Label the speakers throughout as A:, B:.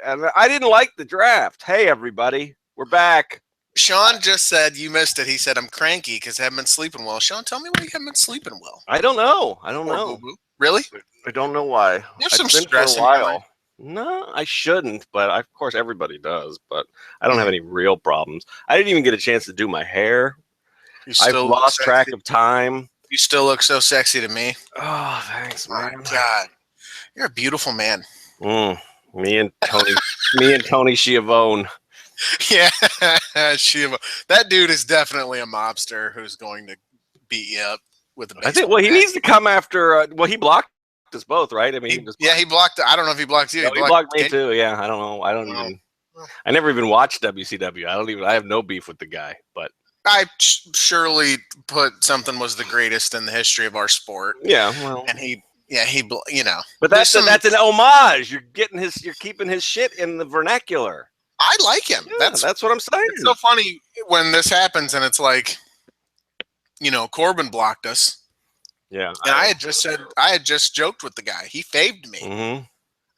A: And I didn't like the draft. Hey, everybody, we're back.
B: Sean just said you missed it. He said I'm cranky because I haven't been sleeping well. Sean, tell me why you haven't been sleeping well.
A: I don't know.
B: Poor boo boo. Really?
A: I don't know why.
B: There's
A: It's
B: some
A: been for a
B: stress in your life.
A: while. No, I shouldn't, but of course everybody does. But I don't have any real problems. I didn't even get a chance to do my hair. I've lost track of time.
B: You still look so sexy to me.
A: Oh, thanks, man.
B: My God, you're a beautiful man.
A: Me and Tony Schiavone.
B: Yeah, that dude is definitely a mobster who's going to beat you up with a baseball.
A: I think. Well, he needs to come after. He blocked us both, right? I mean,
B: he blocked. I don't know if he blocked you.
A: No, he blocked me too. Yeah, I don't know. I never even watched WCW. I have no beef with the guy, but
B: I surely put something was the greatest in the history of our sport.
A: Yeah, well,
B: and you know.
A: But that's an homage. You're keeping his shit in the vernacular.
B: I like him.
A: Yeah, that's what I'm saying.
B: It's so funny when this happens and it's like, Corbin blocked us.
A: Yeah.
B: And I had just joked with the guy. He faved me.
A: Mm-hmm.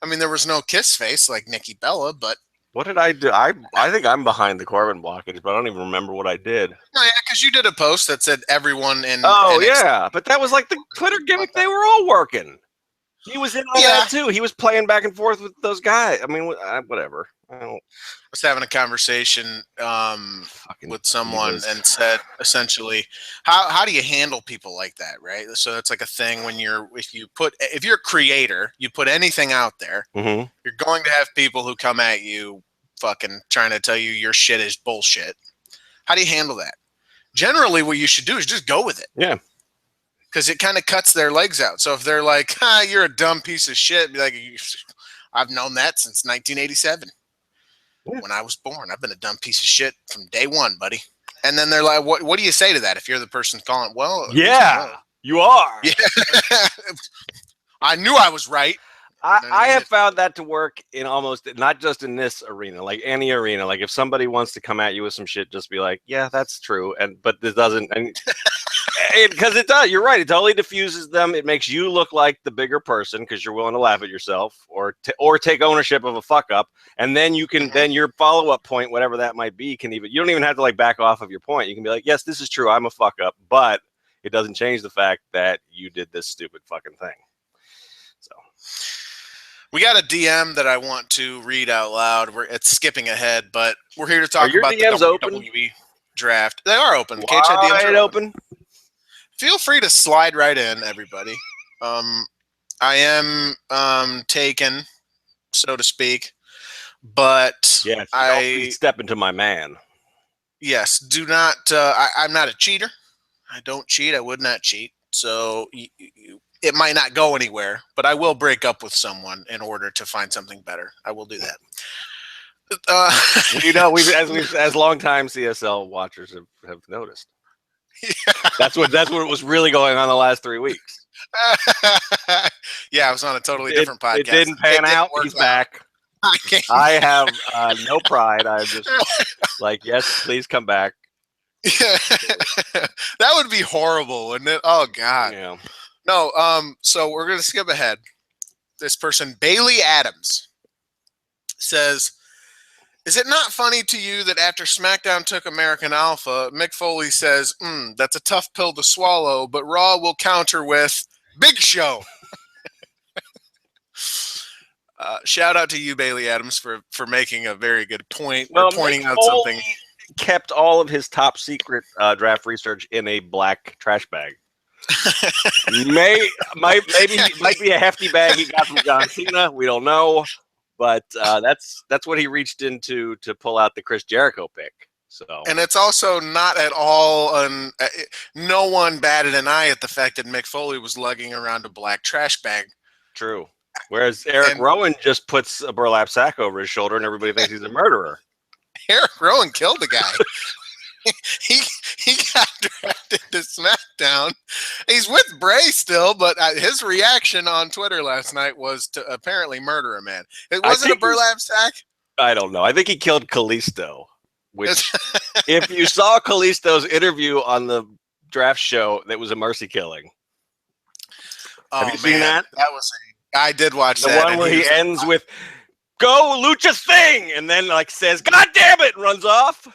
B: I mean, there was no kiss face like Nikki Bella, but
A: what did I do? I think I'm behind the Corbin blockage, but I don't even remember what I did.
B: No, yeah, because you did a post that said everyone in.
A: Oh, NXT. Yeah, but that was like the Twitter gimmick they were all working. He was in on that too. He was playing back and forth with those guys. I mean, whatever. I
B: was having a conversation with someone and said essentially, how do you handle people like that, right? So it's like a thing when if you're a creator, you put anything out there,
A: mm-hmm.
B: You're going to have people who come at you fucking trying to tell you your shit is bullshit. How do you handle that? Generally, what you should do is just go with it.
A: Yeah.
B: Because it kind of cuts their legs out. So if they're like, you're a dumb piece of shit, be like, I've known that since 1987. When I was born, I've been a dumb piece of shit from day one, buddy. And then they're like, what do you say to that if you're the person calling? Well,
A: yeah, you are.
B: Yeah. I knew I was right.
A: I have found that to work in almost not just in this arena, like any arena. Like if somebody wants to come at you with some shit, just be like, yeah, that's true. But this doesn't, because it does. You're right. It totally diffuses them. It makes you look like the bigger person because you're willing to laugh at yourself or take ownership of a fuck up. And then you can, then your follow up point, whatever that might be, you don't even have to like back off of your point. You can be like, yes, this is true. I'm a fuck up, but it doesn't change the fact that you did this stupid fucking thing. So.
B: We got a DM that I want to read out loud. It's skipping ahead, but we're here to talk about
A: DMs
B: the
A: open?
B: WWE draft. They are open.
A: Wide open.
B: Feel free to slide right in, everybody. I am taken, so to speak, but
A: yes, don't step into my man.
B: Yes, do not. I'm not a cheater. I don't cheat. I would not cheat. So it might not go anywhere, but I will break up with someone in order to find something better. I will do that.
A: As longtime CSL watchers have noticed. Yeah. That's what was really going on the last 3 weeks.
B: Yeah, I was on a totally different podcast.
A: It didn't pan out. He's back. I have no pride. I'm just like, yes, please come back.
B: That would be horrible, wouldn't it? Oh God.
A: Yeah.
B: No, so we're gonna skip ahead. This person, Bailey Adams, says, is it not funny to you that after SmackDown took American Alpha, Mick Foley says, that's a tough pill to swallow, but Raw will counter with Big Show. Shout out to you, Bailey Adams, for making a very good point, pointing out something.
A: Kept all of his top secret draft research in a black trash bag. Maybe might be a hefty bag he got from John Cena. We don't know, but that's what he reached into to pull out the Chris Jericho pick. So,
B: and it's also not at all. No one batted an eye at the fact that Mick Foley was lugging around a black trash bag.
A: True. Whereas Eric Rowan just puts a burlap sack over his shoulder, and everybody thinks he's a murderer.
B: Eric Rowan killed the guy. He got drafted to SmackDown. He's with Bray still, but his reaction on Twitter last night was to apparently murder a man. It wasn't a burlap sack.
A: I don't know. I think he killed Kalisto. Which, if you saw Kalisto's interview on the draft show, that was a mercy killing.
B: Oh,
A: have you seen that?
B: I did watch
A: the
B: that.
A: The one where he ends with, go Lucha thing, and then like says, God damn it, and runs off.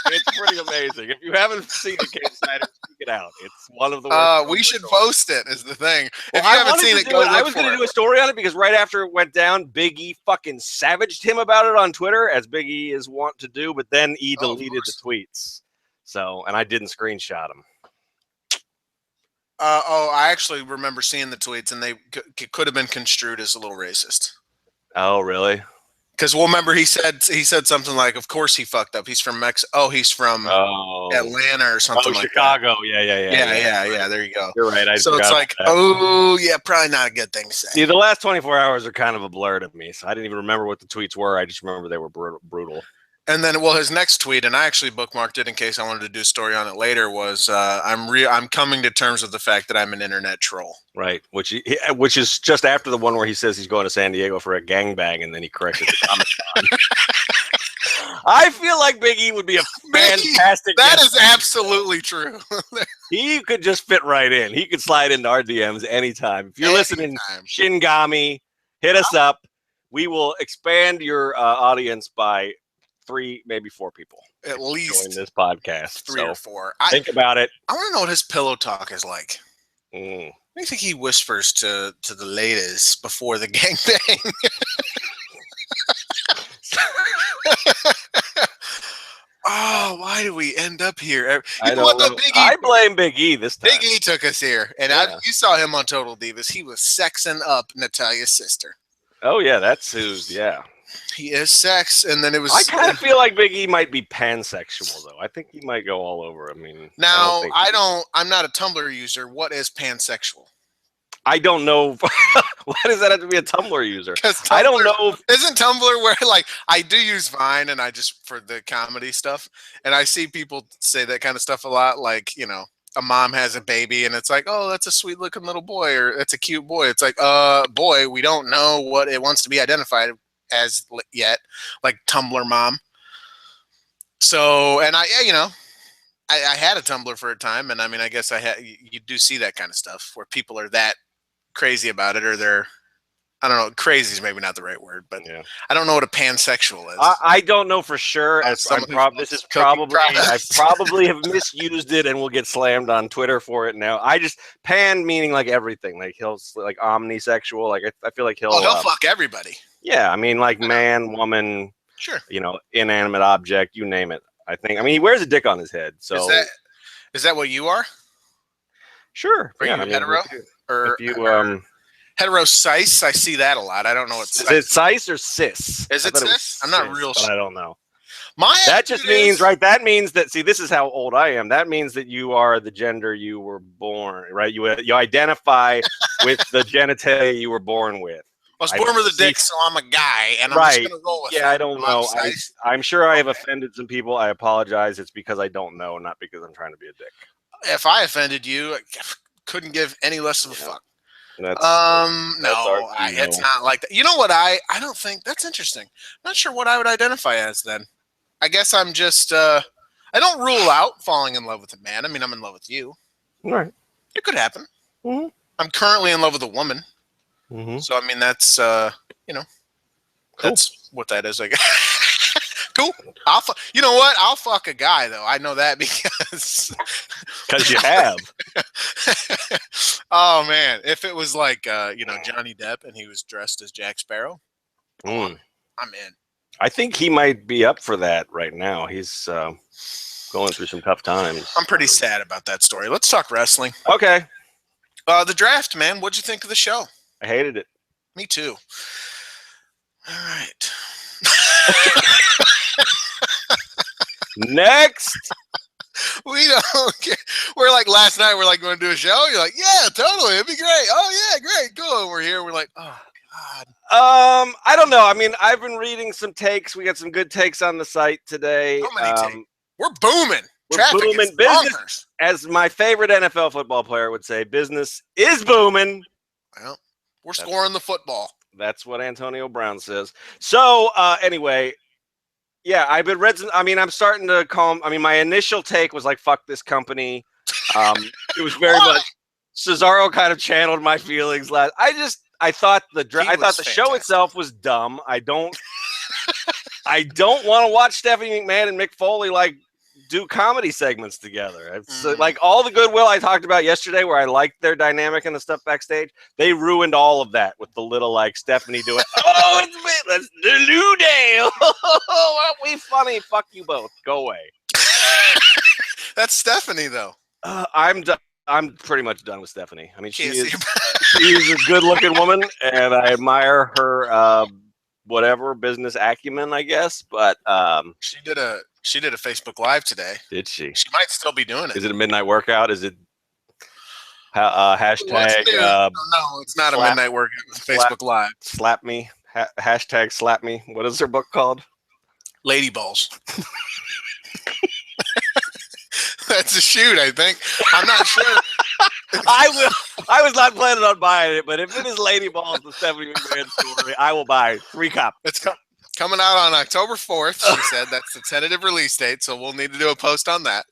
A: It's pretty amazing. If you haven't seen it, Kate Snyder, check it out. It's one of the worst.
B: We should post it is the thing.
A: Well,
B: if you haven't seen it, go look
A: I was going to do a story on it because right after it went down, Big E fucking savaged him about it on Twitter, as Big E is wont to do, but then E deleted the tweets. So, and I didn't screenshot them.
B: I actually remember seeing the tweets, and they could have been construed as a little racist.
A: Oh, really?
B: Because we'll remember he said something like, "Of course he fucked up. He's from he's from Atlanta or something like
A: Chicago.
B: that." Yeah. There you go.
A: You're right.
B: So it's like, probably not a good thing to say.
A: See, the last 24 hours are kind of a blur to me, so I didn't even remember what the tweets were. I just remember they were brutal.
B: And then, his next tweet, and I actually bookmarked it in case I wanted to do a story on it later, was I'm coming to terms with the fact that I'm an internet troll.
A: Right, which is just after the one where he says he's going to San Diego for a gangbang, and then he corrected the Comic-Con. I feel like Big E would be a fantastic.
B: That is absolutely true.
A: He could just fit right in. He could slide into our DMs anytime. If you're listening, Shingami, hit us up. We will expand your audience by 3, maybe 4 people
B: at least
A: join this podcast.
B: 3 or 4.
A: Think about it.
B: I want to know what his pillow talk is like.
A: What
B: do you think he whispers to the ladies before the gangbang? Why do we end up here?
A: I blame Big E this time.
B: Big E took us here, and you saw him on Total Divas. He was sexing up Natalia's sister.
A: Oh yeah, that's who's
B: He is sex, and then it was.
A: I kind of feel like Big E might be pansexual, though. I think he might go all over. I mean,
B: now I'm not a Tumblr user. What is pansexual?
A: I don't know. Why does that have to be a Tumblr user?
B: Tumblr,
A: I don't know.
B: Isn't Tumblr where I do use Vine and I just for the comedy stuff, and I see people say that kind of stuff a lot. Like a mom has a baby and it's like, oh, that's a sweet looking little boy, or that's a cute boy. It's like, boy, we don't know what it wants to be identified as yet, like Tumblr mom. So, and I had a Tumblr for a time, and I mean, I guess you do see that kind of stuff where people are that crazy about it, or they're, I don't know, crazy is maybe not the right word, but I don't know what a pansexual is.
A: I don't know for sure. I probably have misused it and will get slammed on Twitter for it now. I just pan meaning like everything, like he'll like omnisexual. Like I feel like he'll
B: fuck everybody.
A: Yeah, I mean like man, woman,
B: sure,
A: inanimate object, you name it. I mean he wears a dick on his head. So
B: is that what you are?
A: Sure.
B: Are you hetero? Or hetero cis? I see that a lot. I don't know what
A: is it cis or cis?
B: Is it cis? I'm not real
A: sure. I don't know.
B: That
A: just means right. That means that this is how old I am. That means that you are the gender you were born, right? You identify with the genitalia you were born with.
B: I was born with a dick, so I'm a guy, and I'm just gonna roll with it.
A: Yeah, I don't know. I'm sure I have offended some people. I apologize. It's because I don't know, not because I'm trying to be a dick.
B: If I offended you, I couldn't give any less of a fuck.
A: No,
B: it's not like that. You know what? I don't think that's interesting. I'm not sure what I would identify as then. I guess I'm just I don't rule out falling in love with a man. I mean, I'm in love with you.
A: Right.
B: It could happen.
A: Mm-hmm.
B: I'm currently in love with a woman.
A: Mm-hmm.
B: So I mean, that's
A: cool.
B: That's what that is. I guess. Cool. You know what? I'll fuck a guy though. I know that because
A: you have.
B: Oh man, if it was like Johnny Depp and he was dressed as Jack Sparrow, I'm in.
A: I think he might be up for that right now. He's going through some tough times.
B: I'm pretty sad about that story. Let's talk wrestling.
A: Okay.
B: The draft, man. What'd you think of the show?
A: I hated it.
B: Me too. All right.
A: Next.
B: We don't care. We're like last night. We're like going to do a show. You're like, yeah, totally. It'd be great. Oh yeah, great, cool. And we're here. We're like, oh god.
A: I don't know. I mean, I've been reading some takes. We got some good takes on the site today.
B: How many takes? We're booming.
A: We're booming. Business, as my favorite NFL football player would say, business is booming.
B: Well, we're scoring the football.
A: That's what Antonio Brown says. So anyway. Yeah, I'm starting to calm. I mean, my initial take was like, fuck this company. It was very much Cesaro kind of channeled my feelings. I I thought the
B: He
A: I thought
B: was
A: the show
B: fantastic.
A: itself was dumb. I don't want to watch Stephanie McMahon and Mick Foley like do comedy segments together. It's like all the goodwill I talked about yesterday, where I liked their dynamic and the stuff backstage. They ruined all of that with the little like Stephanie doing, "Oh, it's me, let's do Lou Dale. Aren't we funny? Fuck you both. Go away."
B: That's Stephanie, though.
A: I'm done. I'm pretty much done with Stephanie. I mean,
B: Can't
A: she's
B: see
A: a good-looking woman, and I admire her whatever business acumen, I guess. But
B: she did a Facebook Live today.
A: did she?
B: She might still be doing it.
A: Is it a midnight workout? Is it hashtag?
B: No, it's not a midnight workout. It's Facebook Live.
A: Slap me. Hashtag slap me. What is her book called?
B: Lady Balls. That's a shoot, I think. I'm not sure.
A: I was not planning on buying it, but if it is Lady Balls, the Stephanie McMahon story, I will buy 3 copies.
B: It's coming out on October 4th, she said. That's the tentative release date, so we'll need to do a post on that.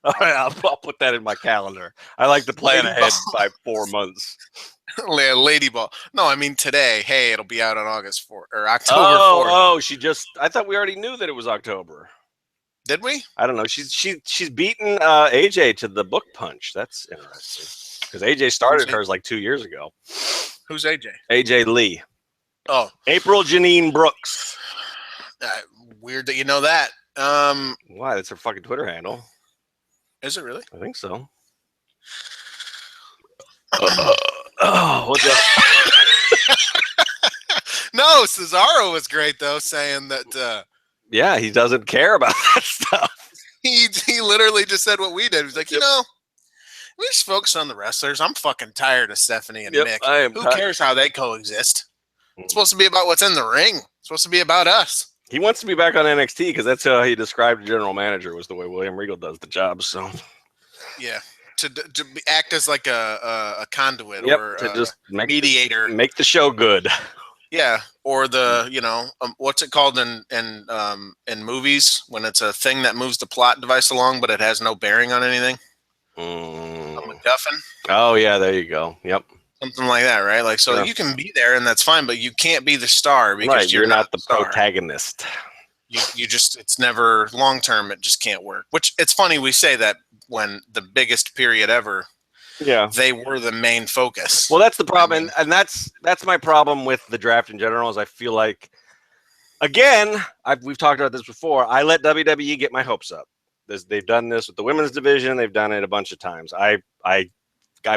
A: All right, I'll put that in my calendar. I like to plan ahead by 4 months.
B: Lady Ball. No, I mean today. Hey, it'll be out on August 4th or October 4th.
A: I thought we already knew that it was October.
B: Did we?
A: I don't know. She's beaten AJ to the book punch. That's interesting because AJ started hers like 2 years ago.
B: Who's AJ?
A: AJ Lee.
B: Oh,
A: April Janine Brooks.
B: Weird that you know that.
A: Why? That's her fucking Twitter handle.
B: Is it really?
A: I think so. What's up?
B: No, Cesaro was great though, saying that.
A: Yeah, he doesn't care about that stuff.
B: He literally just said what we did. He's like, we just focus on the wrestlers. I'm fucking tired of Stephanie and Mick. Who cares how they coexist? It's supposed to be about what's in the ring. It's supposed to be about us.
A: He wants to be back on NXT because that's how he described general manager, was the way William Regal does the job. So,
B: yeah, to act as like a conduit or
A: to just
B: mediator,
A: make the show good.
B: Yeah, or the what's it called in movies when it's a thing that moves the plot device along, but it has no bearing on anything. A MacGuffin. Oh yeah, there you go. Yep. Something like that, right? Like, so you can be there and that's fine, but you can't be the star because you're not the
A: protagonist.
B: You just, it's never long term. It just can't work. Which it's funny we say that when the biggest period ever. Yeah, they were the main focus. Well, that's the problem, and that's my problem with the draft in general. Is I feel like, again, we've talked about this before. I let WWE get my hopes up. They've done this with the women's division. They've done it a bunch of times. I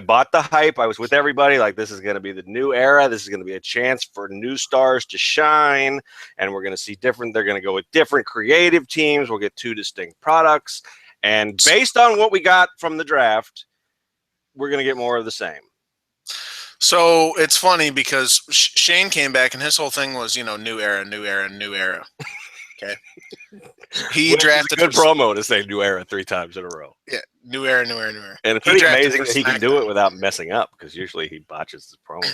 B: bought the hype. I was with everybody. Like, this is going to be the new era. This is going to be a chance for new stars to shine, and we're going to see different. They're going to go with different creative teams. We'll get 2 distinct products, and based on what we got from the draft, we're going to get more of the same. So it's funny because Shane came back and his whole thing was, new era, new era, new era. Okay. He drafted a good promo to say new era 3 times in a row. Yeah. New era, new era, new era. And it's pretty amazing that he can do it without messing up because usually he botches his promo.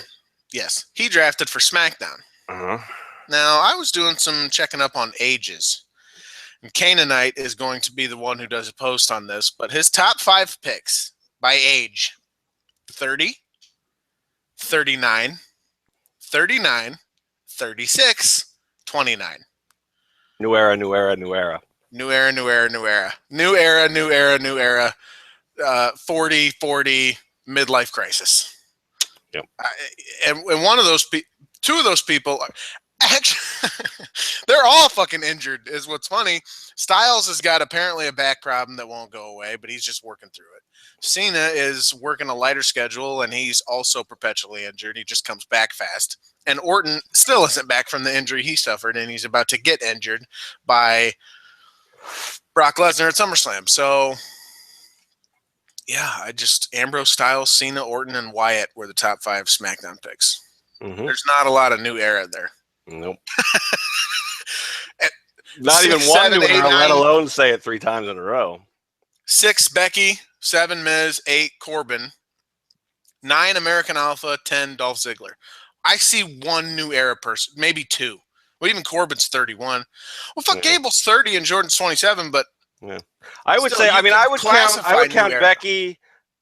B: Yes. He drafted for SmackDown. Uh-huh. Now, I was doing some checking up on ages. And Canaanite is going to be the one who does a post on this, but his top 5 picks by age: 30, 39, 39, 36, 29. New era, new era, new era. New era, new era, new era. New era, new era, new era. 40, 40, midlife crisis. Yep. And one of those 2 of those people actually, they're all fucking injured, is what's funny. Styles has got apparently a back problem that won't go away, but he's just working through it. Cena is working a lighter schedule, and he's also perpetually injured. He just comes back fast. And Orton still isn't back from the injury he suffered, and he's about to get injured by Brock Lesnar at SummerSlam. So, yeah, Ambrose, Styles, Cena, Orton, and Wyatt were the top 5 SmackDown picks. Mm-hmm. There's not a lot of new era there. Nope. Not 6, even one 7, new 8, era, 9, let alone say it 3 times in a row. 6, Becky. 7, Miz. 8, Corbin. 9, American Alpha. 10, Dolph Ziggler. I see 1 new era person, maybe 2. Well, even Corbin's 31. Well, fuck, yeah. Gable's 30 and Jordan's 27, but yeah. I would say, I would count Becky,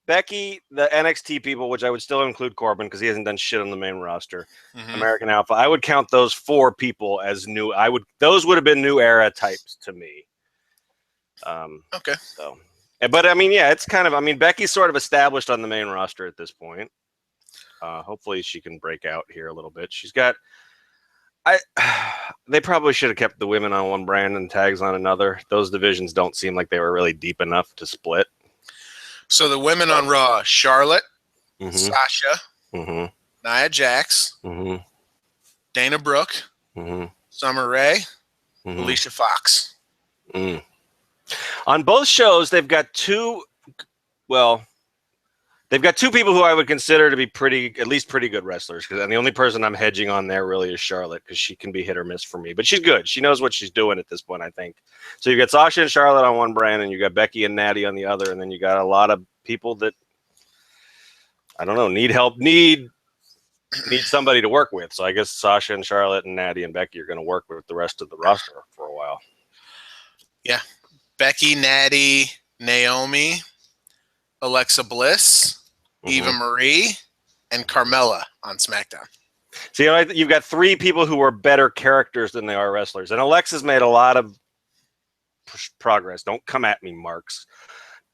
A: Becky, the NXT people, which I would still include Corbin because he hasn't done shit on the main roster.
B: Mhm.
A: American Alpha. I would count those 4 people as new. Those would have been new era types to me.
B: Okay.
A: So, but I mean, yeah, it's kind of. I mean, Becky's sort of established on the main roster at this point. Hopefully, she can break out here a little bit. She's got. They probably should have kept the women on one brand and tags on another. Those divisions don't seem like they were really deep enough to split.
B: So the women on Raw: Charlotte,
A: Mm-hmm.
B: Sasha,
A: Mm-hmm.
B: Nia Jax,
A: Mm-hmm.
B: Dana Brooke,
A: Mm-hmm.
B: Summer Rae,
A: Mm-hmm.
B: Alicia Fox.
A: Mm. On both shows, they've got 2. Well, they've got 2 people who I would consider to be at least pretty good wrestlers. And the only person I'm hedging on there really is Charlotte because she can be hit or miss for me. But she's good. She knows what she's doing at this point, I think. So you got Sasha and Charlotte on one brand, and you got Becky and Natty on the other, and then you got a lot of people that I don't know need help, need somebody to work with. So I guess Sasha and Charlotte and Natty and Becky are going to work with the rest of the roster for a while.
B: Yeah, Becky, Natty, Naomi, Alexa Bliss, Eva Marie, and Carmella on SmackDown.
A: So you've got 3 people who are better characters than they are wrestlers, and Alexa's made a lot of progress. Don't come at me, Marks.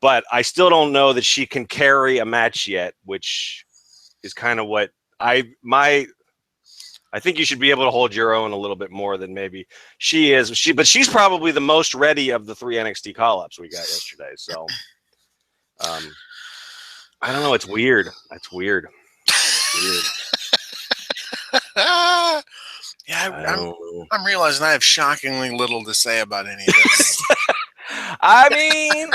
A: But I still don't know that she can carry a match yet, which is kind of what I think you should be able to hold your own a little bit more than maybe she is. But she's probably the most ready of the 3 NXT call-ups we got yesterday. So I don't know. It's weird. It's weird.
B: Yeah, I'm realizing I have shockingly little to say about any of this.
A: I mean,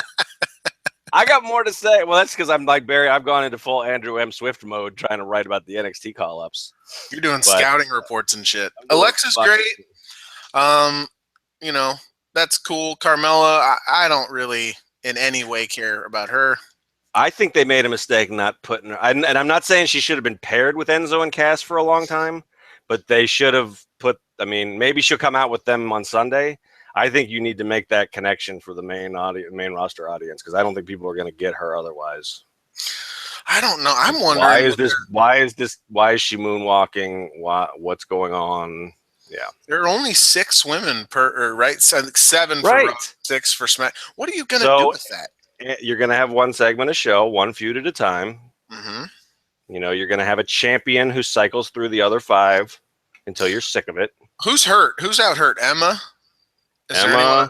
A: I got more to say. Well, that's because I'm like Barry. I've gone into full Andrew M. Swift mode trying to write about the NXT call-ups.
B: You're doing scouting reports and shit. Alexa's great. You know, that's cool. Carmella, I don't really in any way care about her.
A: I think they made a mistake not putting her. And I'm not saying she should have been paired with Enzo and Cass for a long time, but they should have put. I mean, maybe she'll come out with them on Sunday. I think you need to make that connection for the main roster audience because I don't think people are going to get her otherwise.
B: I don't know. I'm wondering
A: why is she moonwalking? What's going on? Yeah,
B: there are only 6 women right? 7 for
A: right.
B: Raw, 6 for Smack. What are you going to do with that?
A: You're going to have one segment of show, one feud at a time.
B: Mm-hmm.
A: You know, you're going to have a champion who cycles through the other 5 until you're sick of it.
B: Who's hurt? Who's out hurt? Emma? Is there anyone?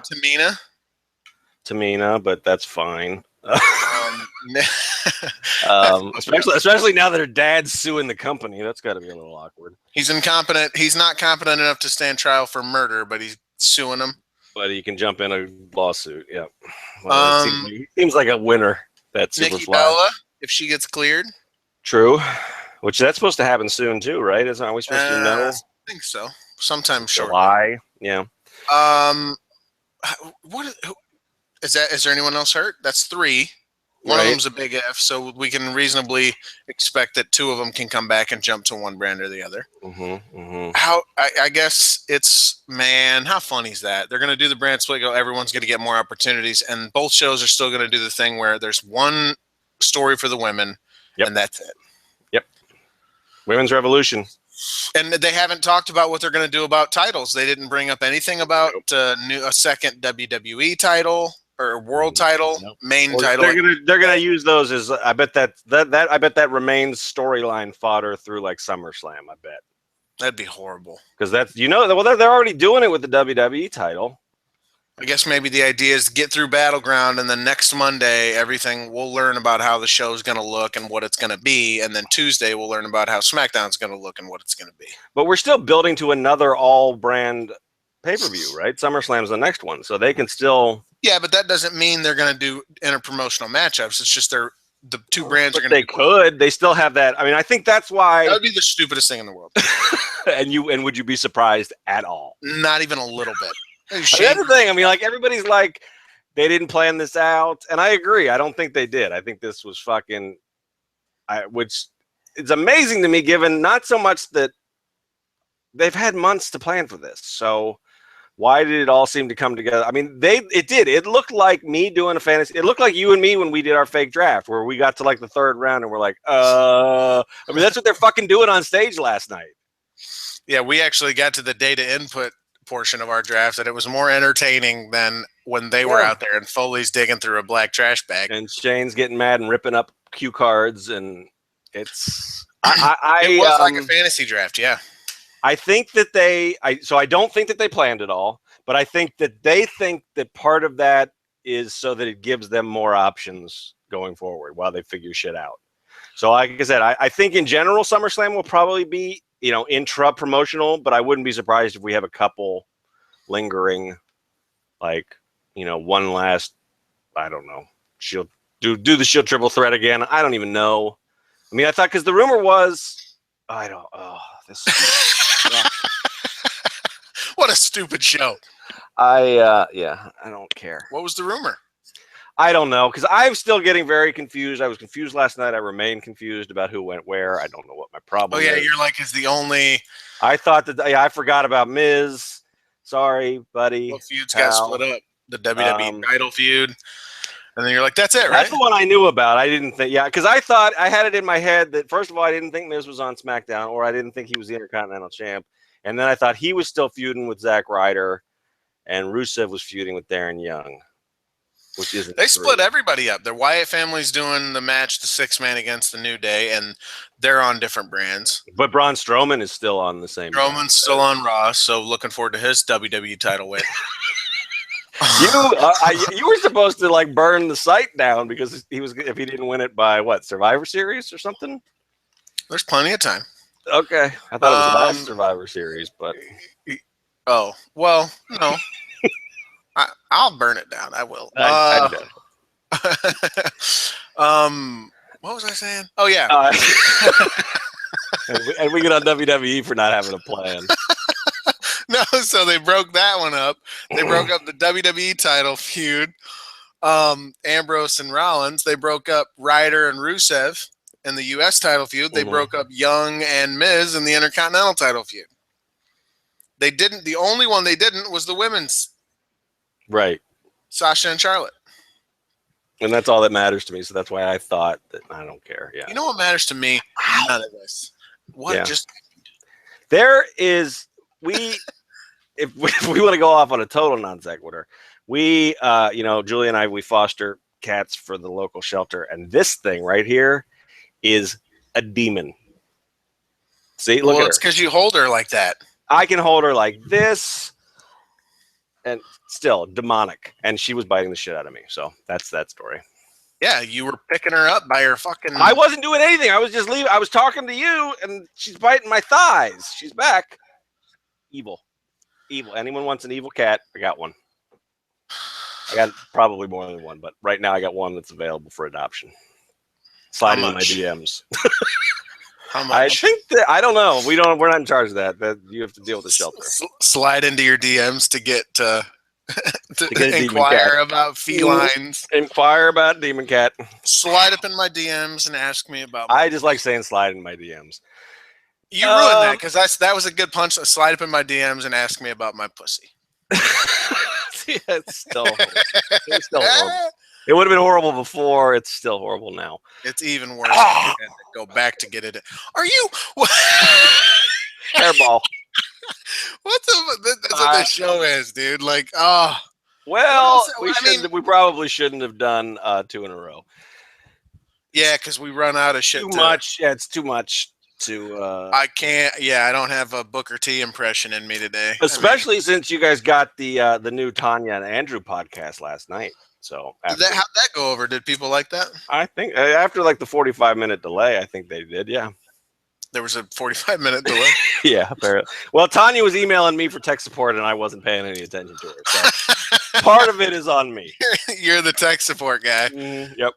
B: Tamina,
A: but that's fine. Especially now that her dad's suing the company, that's got to be a little awkward.
B: He's incompetent. He's not competent enough to stand trial for murder, but he's suing him.
A: But he can jump in a lawsuit. Yeah. Well, he seems like a winner. That's
B: Nikki Bella, if she gets cleared.
A: True. Which that's supposed to happen soon too, right? Aren't we supposed to know?
B: I think so. Sometime shortly.
A: July. Yeah.
B: Is there anyone else hurt? That's 3. One of them's a big F, so we can reasonably expect that 2 of them can come back and jump to one brand or the other. I guess it's, man, how funny is that? They're going to do the brand split, everyone's going to get more opportunities, and both shows are still going to do the thing where there's one story for the women, and that's it.
A: Yep. Women's Revolution.
B: And they haven't talked about what they're going to do about titles. They didn't bring up anything about a second WWE title or world title, main title.
A: They're gonna use those as I bet that remains storyline fodder through like SummerSlam. I bet
B: that'd be horrible
A: because that's they're already doing it with the WWE title.
B: I guess maybe the idea is to get through Battleground, and then next Monday, we'll learn about how the show's going to look and what it's going to be, and then Tuesday we'll learn about how SmackDown's going to look and what it's going to be.
A: But we're still building to another all-brand pay-per-view, right? SummerSlam's the next one, so they can still.
B: Yeah, but that doesn't mean they're going to do interpromotional matchups. It's just the 2 brands are going to.
A: They could. They still have that. I mean, I think that's why.
B: That would be the stupidest thing in the world.
A: And would you be surprised at all?
B: Not even a little bit.
A: That's the thing. I mean, like everybody's like, they didn't plan this out, and I agree. I don't think they did. I think this was fucking. Which it's amazing to me, given not so much that they've had months to plan for this. So why did it all seem to come together? I mean, it did. It looked like me doing a fantasy. It looked like you and me when we did our fake draft, where we got to like the third round and we're like, I mean, that's what they're fucking doing on stage last night.
B: Yeah, we actually got to the data input portion of our draft, and it was more entertaining than when they were out there and Foley's digging through a black trash bag.
A: And Shane's getting mad and ripping up cue cards, and it's
B: it was like a fantasy draft, yeah.
A: I think that I don't think that they planned it all, but I think that they think that part of that is so that it gives them more options going forward while they figure shit out. So like I said, I think in general SummerSlam will probably be, intra-promotional, but I wouldn't be surprised if we have a couple lingering, like, one last, I don't know, Shield, do the Shield triple threat again. I don't even know. I mean, I thought, because the rumor was,
B: What a stupid show.
A: I don't care.
B: What was the rumor?
A: I don't know, because I'm still getting very confused. I was confused last night. I remain confused about who went where. I don't know what my problem is.
B: Oh, yeah, you're like, is the only...
A: I thought that... I forgot about Miz. Sorry, buddy.
B: Well, feuds got split up. The WWE title feud. And then you're like, that's it, right?
A: That's the one I knew about. I didn't think... Yeah, because I thought... I had it in my head that, first of all, I didn't think Miz was on SmackDown, or I didn't think he was the Intercontinental Champ. And then I thought he was still feuding with Zack Ryder, and Rusev was feuding with Darren Young. Which isn't
B: they split everybody up. The Wyatt family's doing the match, the 6-man against the New Day, and they're on different brands.
A: But Braun Strowman is still on the same.
B: Strowman's still on Raw, so looking forward to his WWE title win.
A: You were supposed to like burn the site down because if he didn't win it by what, Survivor Series or something.
B: There's plenty of time.
A: Okay, I thought it was last Survivor Series, but
B: oh well, no. I'll burn it down. I will. What was I saying? Oh yeah.
A: And we get on WWE for not having a plan.
B: No, so they broke that one up. They broke up the WWE title feud. Ambrose and Rollins. They broke up Ryder and Rusev in the U.S. title feud. They broke up Young and Miz in the Intercontinental title feud. They didn't. The only one they didn't was the women's.
A: Right.
B: Sasha and Charlotte.
A: And that's all that matters to me. So that's why I thought that I don't care. Yeah.
B: You know what matters to me? None of this. What just
A: there is if we want to go off on a total non sequitur, we Julie and I, we foster cats for the local shelter, and this thing right here is a demon. See, look at her.
B: It's because you hold her like that.
A: I can hold her like this. And still demonic, and she was biting the shit out of me. So that's that story.
B: Yeah, you were picking her up by her fucking.
A: I wasn't doing anything. I was just leaving. I was talking to you, and she's biting my thighs. She's back. Evil. Anyone wants an evil cat? I got one. I got probably more than one, but right now I got one that's available for adoption. Slide into my DMs.
B: How much?
A: I think that I don't know. We're not in charge of that. That you have to deal with the shelter.
B: Slide into your DMs to get to inquire about felines.
A: Inquire about demon cat.
B: Slide up in my DMs and ask me about.
A: I just like saying slide in my DMs.
B: You ruined that because that was a good punch. Slide up in my DMs and ask me about my pussy.
A: See, it's still horrible. It would have been horrible before. It's still horrible now.
B: It's even worse. Oh. Go back to get it. Are you?
A: Hairball.
B: That's what this show is, dude. Like,
A: well, we probably shouldn't have done 2 in a row.
B: Yeah, because we run out of shit.
A: Too much. Yeah, it's too much to.
B: I can't. Yeah, I don't have a Booker T impression in me today.
A: Especially since you guys got the new Tanya and Andrew podcast last night. So
B: how'd that go over? Did people like that?
A: I think after like the 45-minute delay, I think they did. Yeah.
B: There was a 45-minute delay.
A: Yeah, apparently. Well, Tanya was emailing me for tech support, and I wasn't paying any attention to her. So part of it is on me.
B: You're the tech support guy.
A: Yep.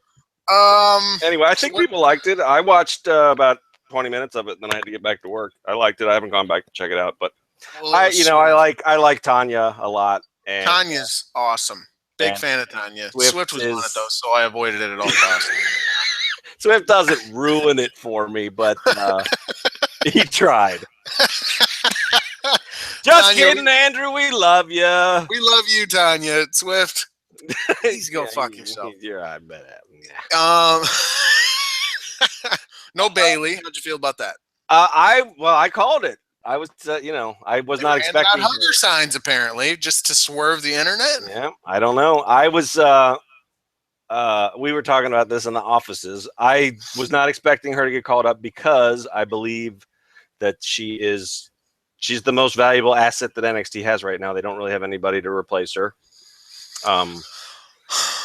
A: Anyway, I think people liked it. I watched about 20 minutes of it, and then I had to get back to work. I liked it. I haven't gone back to check it out, but I like Tanya a lot. And
B: Tanya's awesome. Big fan of Tanya. Swift was on it though, so I avoided it at all costs.
A: Swift doesn't ruin it for me, but he tried. Just
B: Tanya,
A: kidding, Andrew. We love you.
B: we love you, Tanya Swift. Please go fuck yourself.
A: You're I bet.
B: Um, no Bailey. How'd you feel about that?
A: I called it. I was, I was
B: They
A: not
B: were handing out
A: expecting.
B: hugger signs apparently, just to swerve the internet.
A: Yeah, I don't know. I was. We were talking about this in the offices. I was not expecting her to get called up because I believe that she's the most valuable asset that NXT has right now. They don't really have anybody to replace her. I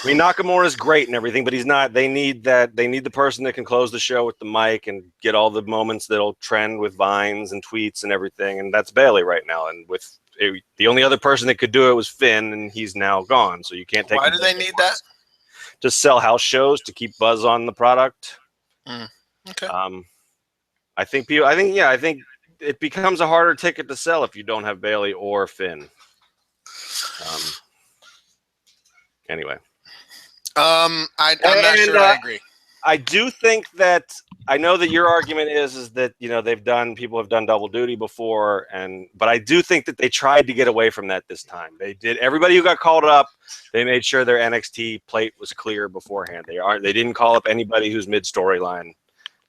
A: mean, Nakamura is great and everything, but he's not. They need that. They need the person that can close the show with the mic and get all the moments that'll trend with vines and tweets and everything. And that's Bailey right now. And with the only other person that could do it was Finn, and he's now gone. So you can't take.
B: Why do they need that?
A: To sell house shows, to keep buzz on the product.
B: Okay.
A: I think it becomes a harder ticket to sell if you don't have Bailey or Finn. Anyway.
B: I'm not sure I agree.
A: I do think that I know that your argument is that people have done double duty before, but I do think that they tried to get away from that this time. They did. Everybody who got called up, they made sure their NXT plate was clear beforehand. They didn't call up anybody who's mid storyline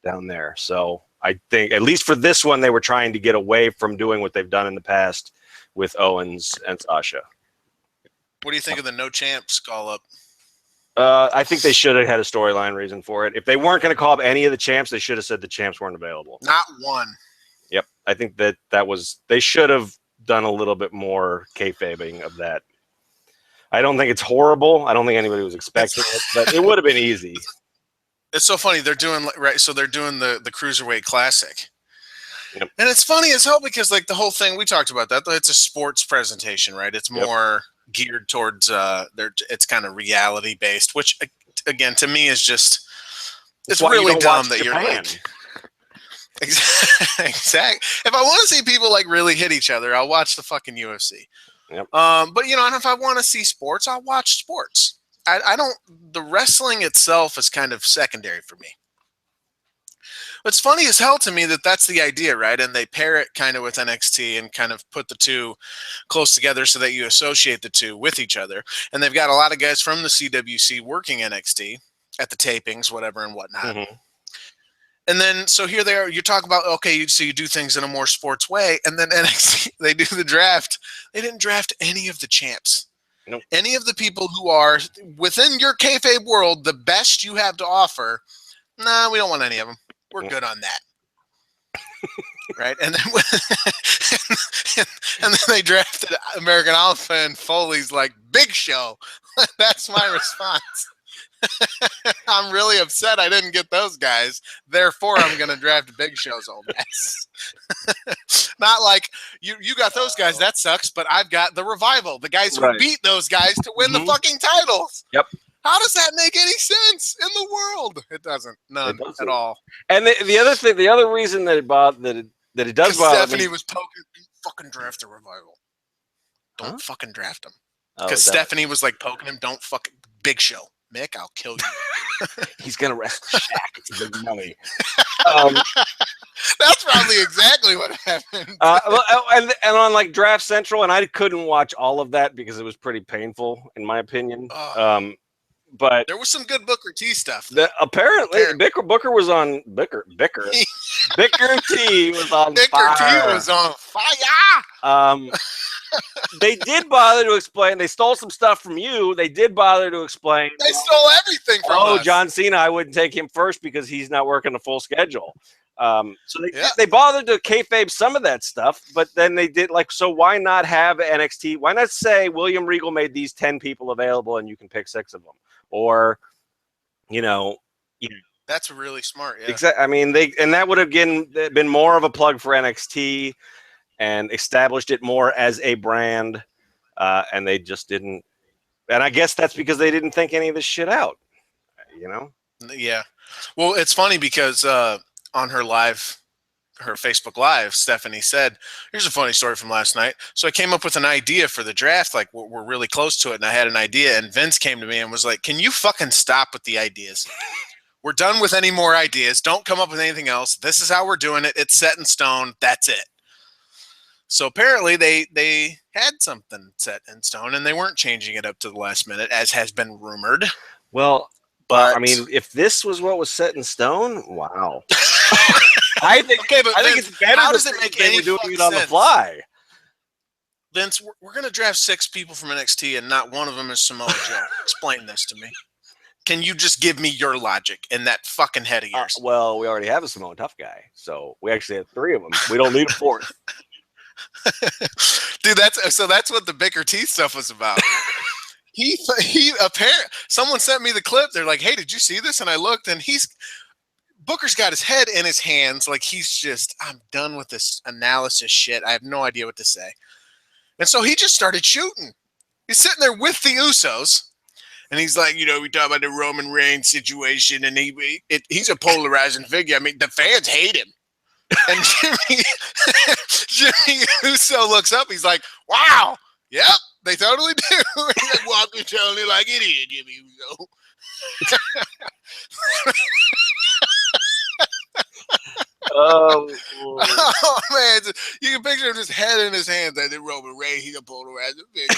A: down there. So I think at least for this one, they were trying to get away from doing what they've done in the past with Owens and Sasha.
B: What do you think of the no champs call up?
A: I think they should have had a storyline reason for it. If they weren't going to call up any of the champs, they should have said the champs weren't available.
B: Not one.
A: Yep. I think they should have done a little bit more kayfabing of that. I don't think it's horrible. I don't think anybody was expecting it, but it would have been easy.
B: It's so funny. They're doing so they're doing the Cruiserweight Classic.
A: Yep.
B: And it's funny as hell because the whole thing, we talked about that. It's a sports presentation, right? It's more geared towards it's kind of reality based, which again to me is just it's really dumb that you're like exactly. If I want to see people really hit each other, I'll watch the fucking UFC.
A: Yep.
B: But and if I want to see sports, I'll watch sports. I don't. The wrestling itself is kind of secondary for me. It's funny as hell to me that that's the idea, right? And they pair it kind of with NXT and kind of put the two close together so that you associate the two with each other. And they've got a lot of guys from the CWC working NXT at the tapings, whatever and whatnot.
A: Mm-hmm.
B: And then, so here they are, you talk about, okay, so you do things in a more sports way. And then NXT, they do the draft. They didn't draft any of the champs.
A: Nope.
B: Any of the people who are within your kayfabe world, the best you have to offer. Nah, we don't want any of them. We're good on that. Right? And then and then they drafted American Alpha and Foley's Big Show. That's my response. I'm really upset I didn't get those guys. Therefore, I'm going to draft Big Show's old mess. Not you got those guys. That sucks. But I've got the Revival, the guys who beat those guys to win the fucking titles.
A: Yep.
B: How does that make any sense in the world? It doesn't. None at all.
A: And the other reason that it does bother
B: Stephanie was poking. Don't fucking draft the Revival. Don't fucking draft them. Because Stephanie was poking him. Don't fucking Big Show. Mick, I'll kill you.
A: He's gonna wrestle Shaq. It's big money.
B: That's probably exactly what happened.
A: And on Draft Central, and I couldn't watch all of that because it was pretty painful, in my opinion. But
B: there was some good Booker T stuff.
A: Apparently, Booker was on Booker T was on
B: Booker
A: fire.
B: T was on fire.
A: They did bother to explain. They stole some stuff from you. They did bother to explain.
B: They stole everything from us.
A: John Cena, I wouldn't take him first because he's not working a full schedule. So they bothered to kayfabe some of that stuff, but then they did so why not have NXT? Why not say William Regal made these 10 people available and you can pick 6 of them? Or,
B: that's really smart. Yeah.
A: Exactly. I mean, that would have been more of a plug for NXT and established it more as a brand. And they just didn't. And I guess that's because they didn't think any of this shit out,
B: Yeah. Well, it's funny because on her Facebook Live, Stephanie said, here's a funny story from last night. So I came up with an idea for the draft. We're really close to it. And I had an idea. And Vince came to me and was like, can you fucking stop with the ideas? We're done with any more ideas. Don't come up with anything else. This is how we're doing it. It's set in stone. That's it. So apparently they had something set in stone, and they weren't changing it up to the last minute, as has been rumored.
A: Well,
B: But
A: I mean, if this was what was set in stone, wow. I think
B: Vince,
A: it's better.
B: How does it make
A: they
B: any
A: were doing
B: fuck
A: it on
B: sense?
A: the fly?
B: Vince, we're going to draft 6 people from NXT, and not one of them is Samoa Joe. Explain this to me. Can you just give me your logic in that fucking head of yours?
A: Well, we already have a Samoan tough guy, so we actually have 3 of them. We don't need a 4th.
B: Dude, that's what the Booker T stuff was about. he apparently someone sent me the clip. They're like, "Hey, did you see this?" And I looked, and Booker's got his head in his hands, like he's just, I'm done with this analysis shit. I have no idea what to say. And so he just started shooting. He's sitting there with the Usos, and he's like, we talk about the Roman Reigns situation, and he's a polarizing figure. I mean, the fans hate him. And Jimmy Uso looks up. He's like, "Wow, yep, they totally do." He's like, "Walking totally like idiot, Jimmy Uso."
A: Oh
B: man, you can picture him just head in his hands like the Roman Reigns. He's a polarizing figure.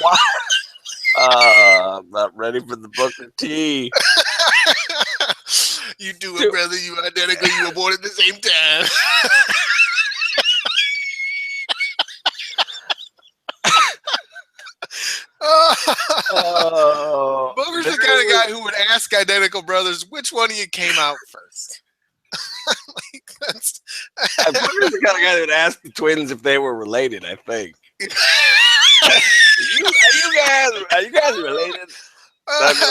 A: Wow. I'm not ready for the Booker T.
B: You do it, brother. You identical. You were born at the same time. Booker's the kind of guy who would ask identical brothers, "Which one of you came out first?"
A: Booker's the kind of guy that would ask the twins if they were related, I think. Are you guys related?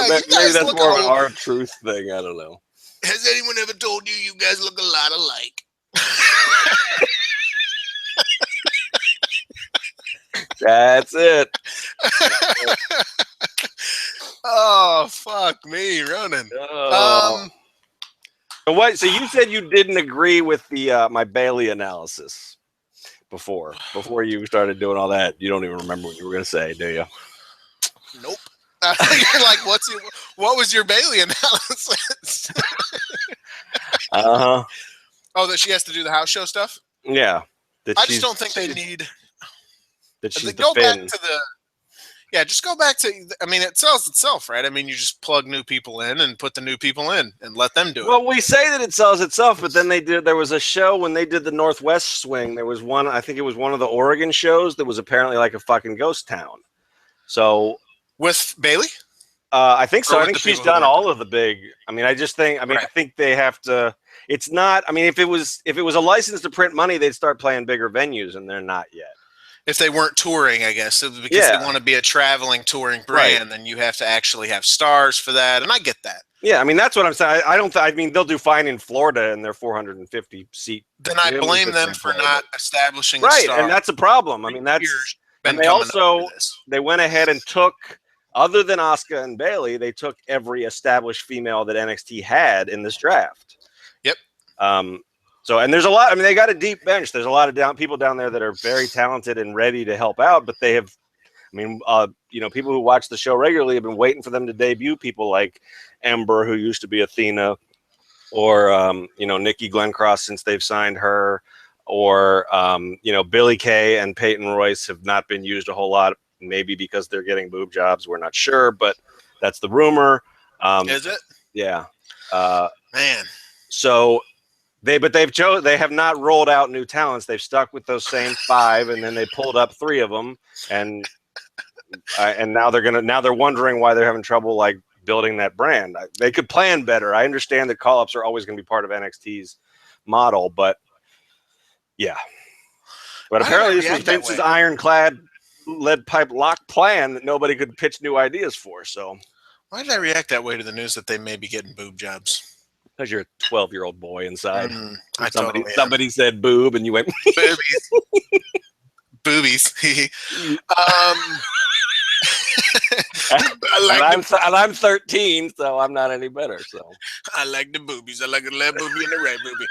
A: Maybe that's more of an R-Truth thing. I don't know.
B: Has anyone ever told you guys look a lot alike?
A: That's it.
B: Oh, fuck me, Ronan.
A: So you said you didn't agree with the my Bailey analysis before you started doing all that. You don't even remember what you were going to say, do you?
B: Nope. You're like, what was your Bailey analysis?
A: Oh,
B: that she has to do the house show stuff?
A: Yeah.
B: I just don't think they need.
A: That she's
B: go
A: the
B: back
A: Finn.
B: to the. Yeah, just go back to. I mean, it sells itself, right? I mean, you just plug new people in and put the new people in and let them do it.
A: Well, we say that it sells itself, but then there was a show when they did the Northwest Swing. There was one, I think it was one of the Oregon shows that was apparently like a fucking ghost town. So
B: with Bailey?
A: I think so. I think she's done all of the big. I mean, I think they have to. It's not. I mean, if it was a license to print money, they'd start playing bigger venues, and they're not yet.
B: If they weren't touring, I guess, because they want to be a traveling touring brand, then you have to actually have stars for that, and I get that.
A: Yeah, I mean that's what I'm saying. I mean they'll do fine in Florida in their 450 seat.
B: Then I blame them for not establishing
A: right,
B: a star.
A: And that's a problem. I mean and they went ahead and took, other than Asuka and Bailey, they took every established female that NXT had in this draft.
B: Yep.
A: So, and there's a lot, I mean, they got a deep bench. There's a lot of people down there that are very talented and ready to help out, but they have, I mean, people who watch the show regularly have been waiting for them to debut people like Ember, who used to be Athena, or, Nikki Glencross since they've signed her, or, Billie Kay and Peyton Royce have not been used a whole lot, maybe because they're getting boob jobs. We're not sure, but that's the rumor.
B: Is it?
A: Yeah.
B: Man.
A: So, they have not rolled out new talents. They've stuck with those same 5, and then they pulled up 3 of them, and now they're wondering why they're having trouble like building that brand. They could plan better. I understand that call-ups are always going to be part of NXT's model, but yeah. But apparently this was Vince's ironclad lead pipe lock plan that nobody could pitch new ideas for. So
B: why did I react that way to the news that they may be getting boob jobs?
A: Because you're a 12-year-old boy inside.
B: Somebody
A: said boob, and you went
B: boobies. Boobies.
A: I'm 13, so I'm not any better. So
B: I like the boobies. I like the left boobie and the right boobie.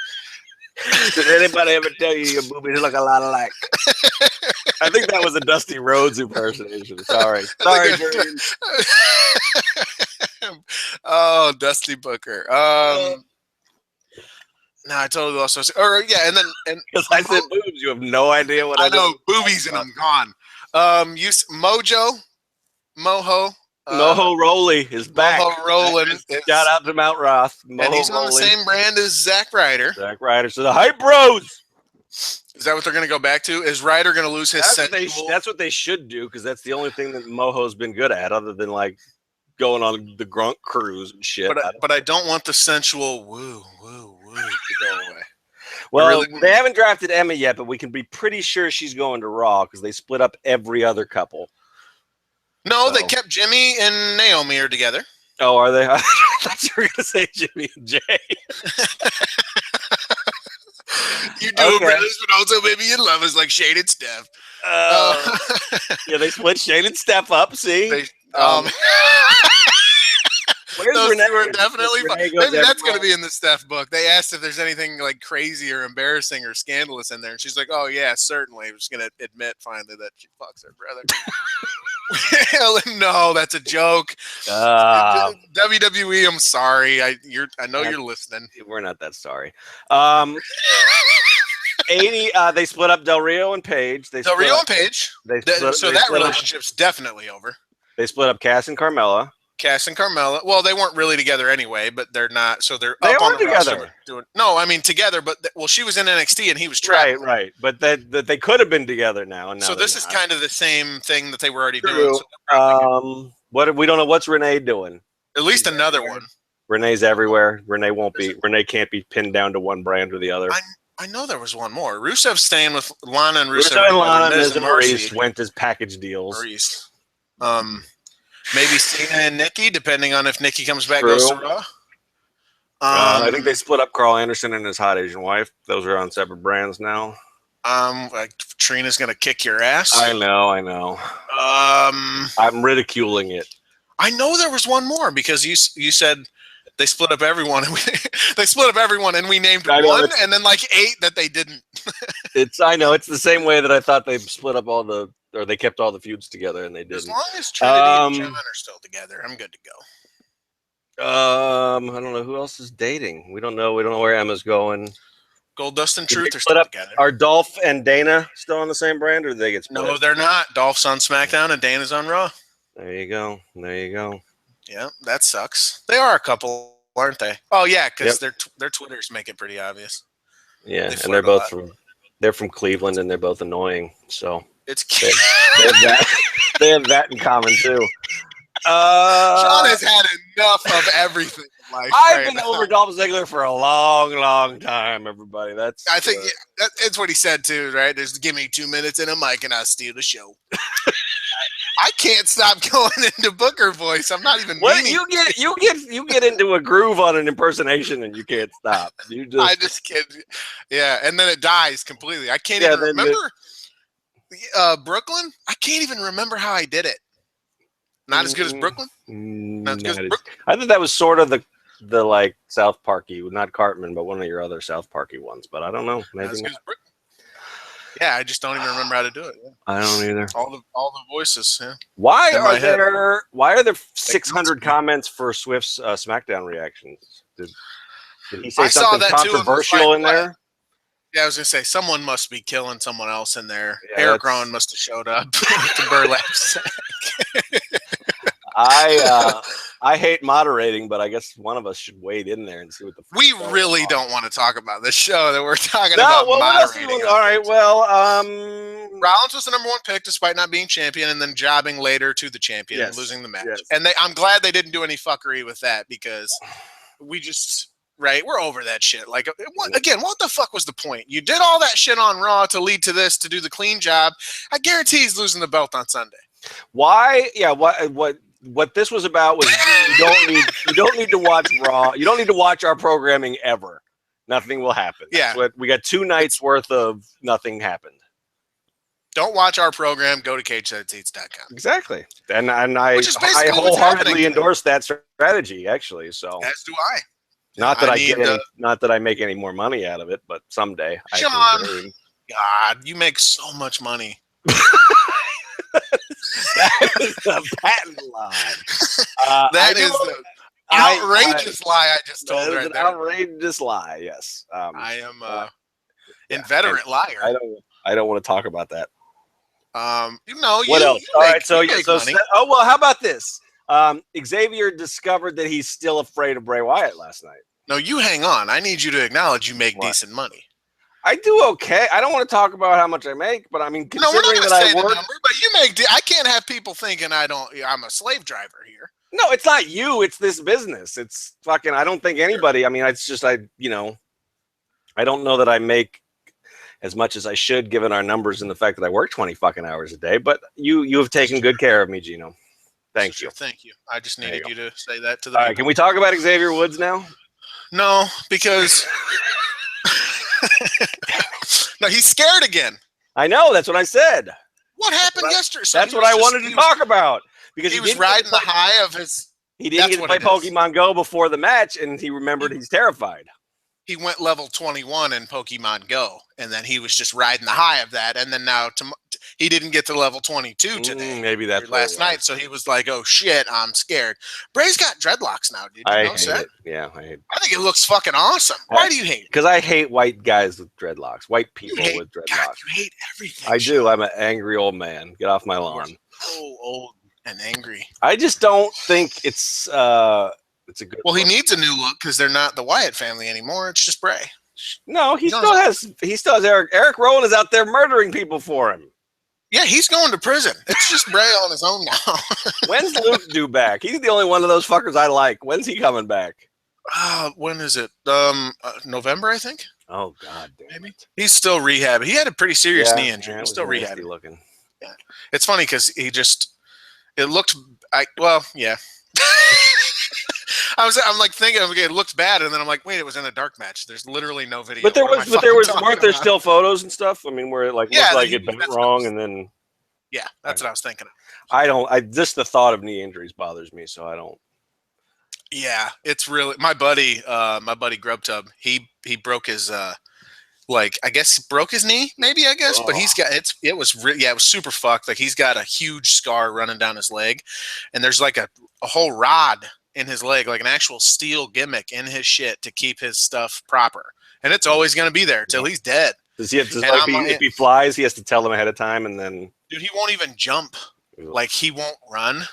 A: Did anybody ever tell you your boobies look a lot alike? I think that was a Dusty Rhodes impersonation. Sorry, Dream.
B: Oh, Dusty Booker. No, I totally lost. Or yeah, and
A: Because I said boobs, you have no idea what
B: I know boobies and I'm gone. Mojo, Moho.
A: Moho Rowley is back.
B: Moho Rowland.
A: Shout out to Mount Roth. Moho
B: And he's on the
A: Rowley.
B: same brand as Zack Ryder.
A: Zack Ryder. So the Hype Bros.
B: Is that what they're going to go back to? Is Ryder going to lose his sensual?
A: That's what they should do, because that's the only thing that Moho's been good at, other than like going on the Grunk cruise and shit.
B: But I don't want the sensual woo to go away.
A: Well, they haven't drafted Emma yet, but we can be pretty sure she's going to Raw because they split up every other couple.
B: No, they kept Jimmy and Naomi are together.
A: Oh, are they? I thought you were going to say Jimmy and Jay.
B: You do, brothers, but also maybe you love us like Shane and Steph.
A: Yeah, they split Shane and Steph up. See,
B: those two are definitely fun. Maybe that's going to be in the Steph book. They asked if there's anything like crazy or embarrassing or scandalous in there, and she's like, "Oh yeah, certainly." I'm just going to admit finally that she fucks her brother. No, that's a joke. WWE, I'm sorry. I know you're listening.
A: We're not that sorry. 80. They split up Del Rio and Paige.
B: Del Rio and Paige. That relationship's definitely over.
A: They split up Cass and Carmella.
B: Cass and Carmella. Well, they weren't really together anyway, but they're not. So they're up on the roster. No, I mean together, but she was in NXT and he was traveling.
A: Right. But that they could have been together now. And now
B: so this is kind of the same thing that they were already doing. So
A: we don't know what's Renee doing.
B: At least another one.
A: Renee's everywhere. Renee can't be pinned down to one brand or the other.
B: I know there was one more. Rusev's staying with Lana and Rusev.
A: Rusev and Lana, Miz and Maurice went as package deals.
B: Maurice. Maybe Cena and Nikki, depending on if Nikki comes back, goes to Raw.
A: I think they split up Carl Anderson and his hot Asian wife. Those are on separate brands now.
B: Trina's gonna kick your ass.
A: I know. I'm ridiculing it.
B: I know there was one more because you said they split up everyone, and we named one, and then like 8 that they didn't.
A: I know it's the same way that I thought they split up or they kept all the feuds together, and they didn't.
B: As long as Trinity and John are still together, I'm good to go.
A: I don't know who else is dating. We don't know where Emma's going.
B: Goldust and Truth are still together.
A: Are Dolph and Dana still on the same brand, or did they get split?
B: No, they're not. Dolph's on SmackDown and Dana's on Raw.
A: There you go.
B: Yeah, that sucks. They are a couple, aren't they? Oh yeah, because their Twitters make it pretty obvious.
A: Yeah, and they're both from Cleveland, and they're both annoying. So
B: it's
A: they have that in common too.
B: Sean has had enough of everything in life.
A: I've been over Dolph Ziggler for a long, long time. Everybody, I
B: think that's what he said too, right? There's give me 2 minutes and a mic, and I'll steal the show. I can't stop going into Booker voice. I'm not even.
A: You get into a groove on an impersonation, and you can't stop.
B: I just can't. Yeah, and then it dies completely. I can't even remember. Brooklyn. I can't even remember how I did it. Not as good as Brooklyn. Not as good as Brooklyn.
A: I think that was sort of the like South Parky, not Cartman, but one of your other South Parky ones. But I don't know. Maybe not.
B: Yeah, I just don't even remember how to do it. Yeah.
A: I don't either.
B: All the voices. Yeah.
A: Why are there 600 comments for Swift's SmackDown reactions? Did he say something controversial in there?
B: Yeah, I was gonna say someone must be killing someone else in there. Yeah, Eric Rowan must have showed up with the burlap sack.
A: I hate moderating, but I guess one of us should wade in there and see what the.
B: We really don't want to talk about this show that we're talking about. Moderating.
A: All right, well,
B: Rollins was the number 1 pick despite not being champion, and then jobbing later to the champion and losing the match. Yes. And I'm glad they didn't do any fuckery with that because we just. Right, we're over that shit. Like, what the fuck was the point? You did all that shit on Raw to lead to this, to do the clean job. I guarantee he's losing the belt on Sunday.
A: Why? Yeah. What this was about was you don't need to watch Raw. You don't need to watch our programming ever. Nothing will happen.
B: Yeah.
A: We got 2 nights worth of nothing happened.
B: Don't watch our program. Go to CageSideSeats.com.
A: Exactly, and I wholeheartedly endorse that strategy. Actually, so
B: as do I.
A: Not that I make any more money out of it, but someday.
B: Sean, God, you make so much money.
A: That is the patent line.
B: outrageous lie I just told
A: That is
B: right
A: an
B: there.
A: outrageous lie. Yes.
B: I am inveterate liar.
A: I don't want to talk about that.
B: What
A: else?
B: All right, so money.
A: Well, how about this? Xavier discovered that he's still afraid of Bray Wyatt last night.
B: No, you hang on. I need you to acknowledge you make decent money.
A: I do okay. I don't want to talk about how much I make, but I mean, considering
B: we're not going to say
A: the
B: number, but you make. I can't have people thinking I'm a slave driver here.
A: No, it's not you. It's this business. It's fucking. I don't think anybody. I mean, it's just I don't know that I make as much as I should, given our numbers and the fact that I work 20 fucking hours a day. But you have taken good care of me, Geno. Thank you.
B: Thank you. I just needed you to say that to the
A: people. All right, can we talk about Xavier Woods now?
B: No, because no, he's scared again.
A: I know. That's what I said.
B: What happened yesterday?
A: So that's what I wanted to talk about. Because
B: he was riding the high of his.
A: He didn't get to play Pokemon Go before the match, and he remembered he's terrified.
B: He went level 21 in Pokemon Go, and then he was just riding the high of that. And then now he didn't get to level 22 today.
A: Maybe that's
B: last night. So he was like, "Oh shit, I'm scared." Bray's got dreadlocks now, dude.
A: I hate it. Yeah, I hate it.
B: I think it looks fucking awesome. Why do you hate it?
A: Because I hate white guys with dreadlocks. White people with dreadlocks.
B: God, you hate everything.
A: I do. I'm an angry old man. Get off my lawn.
B: So old and angry.
A: I just don't think it's a good.
B: Well, he needs a new look because they're not the Wyatt family anymore. It's just Bray.
A: No, he still has Eric. Eric Rowan is out there murdering people for him.
B: Yeah, he's going to prison. It's just Bray on his own now.
A: When's Luke due back? He's the only one of those fuckers I like. When's he coming back?
B: When is it? November, I think.
A: Oh God, damn it.
B: He's still rehabbing. He had a pretty serious knee injury. He's still rehabbing.
A: Looking.
B: Yeah, it's funny because it looked. Yeah. I'm like thinking, okay, it looked bad, and then I'm like, wait, it was in a dark match. There's literally no video.
A: But weren't there still photos and stuff? I mean, where it looked like it went wrong, and then.
B: Yeah, that's what I was thinking of.
A: Just the thought of knee injuries bothers me, so I don't.
B: Yeah, it's really my buddy Grubtub. He broke his I guess broke his knee, maybe but he's got it was super fucked. Like he's got a huge scar running down his leg, and there's like a whole rod in his leg, like an actual steel gimmick in his shit to keep his stuff proper, and it's always going to be there till he's dead.
A: Does he have to, if he flies, he has to tell them ahead of time, and then
B: dude, he won't even jump. Like he won't run.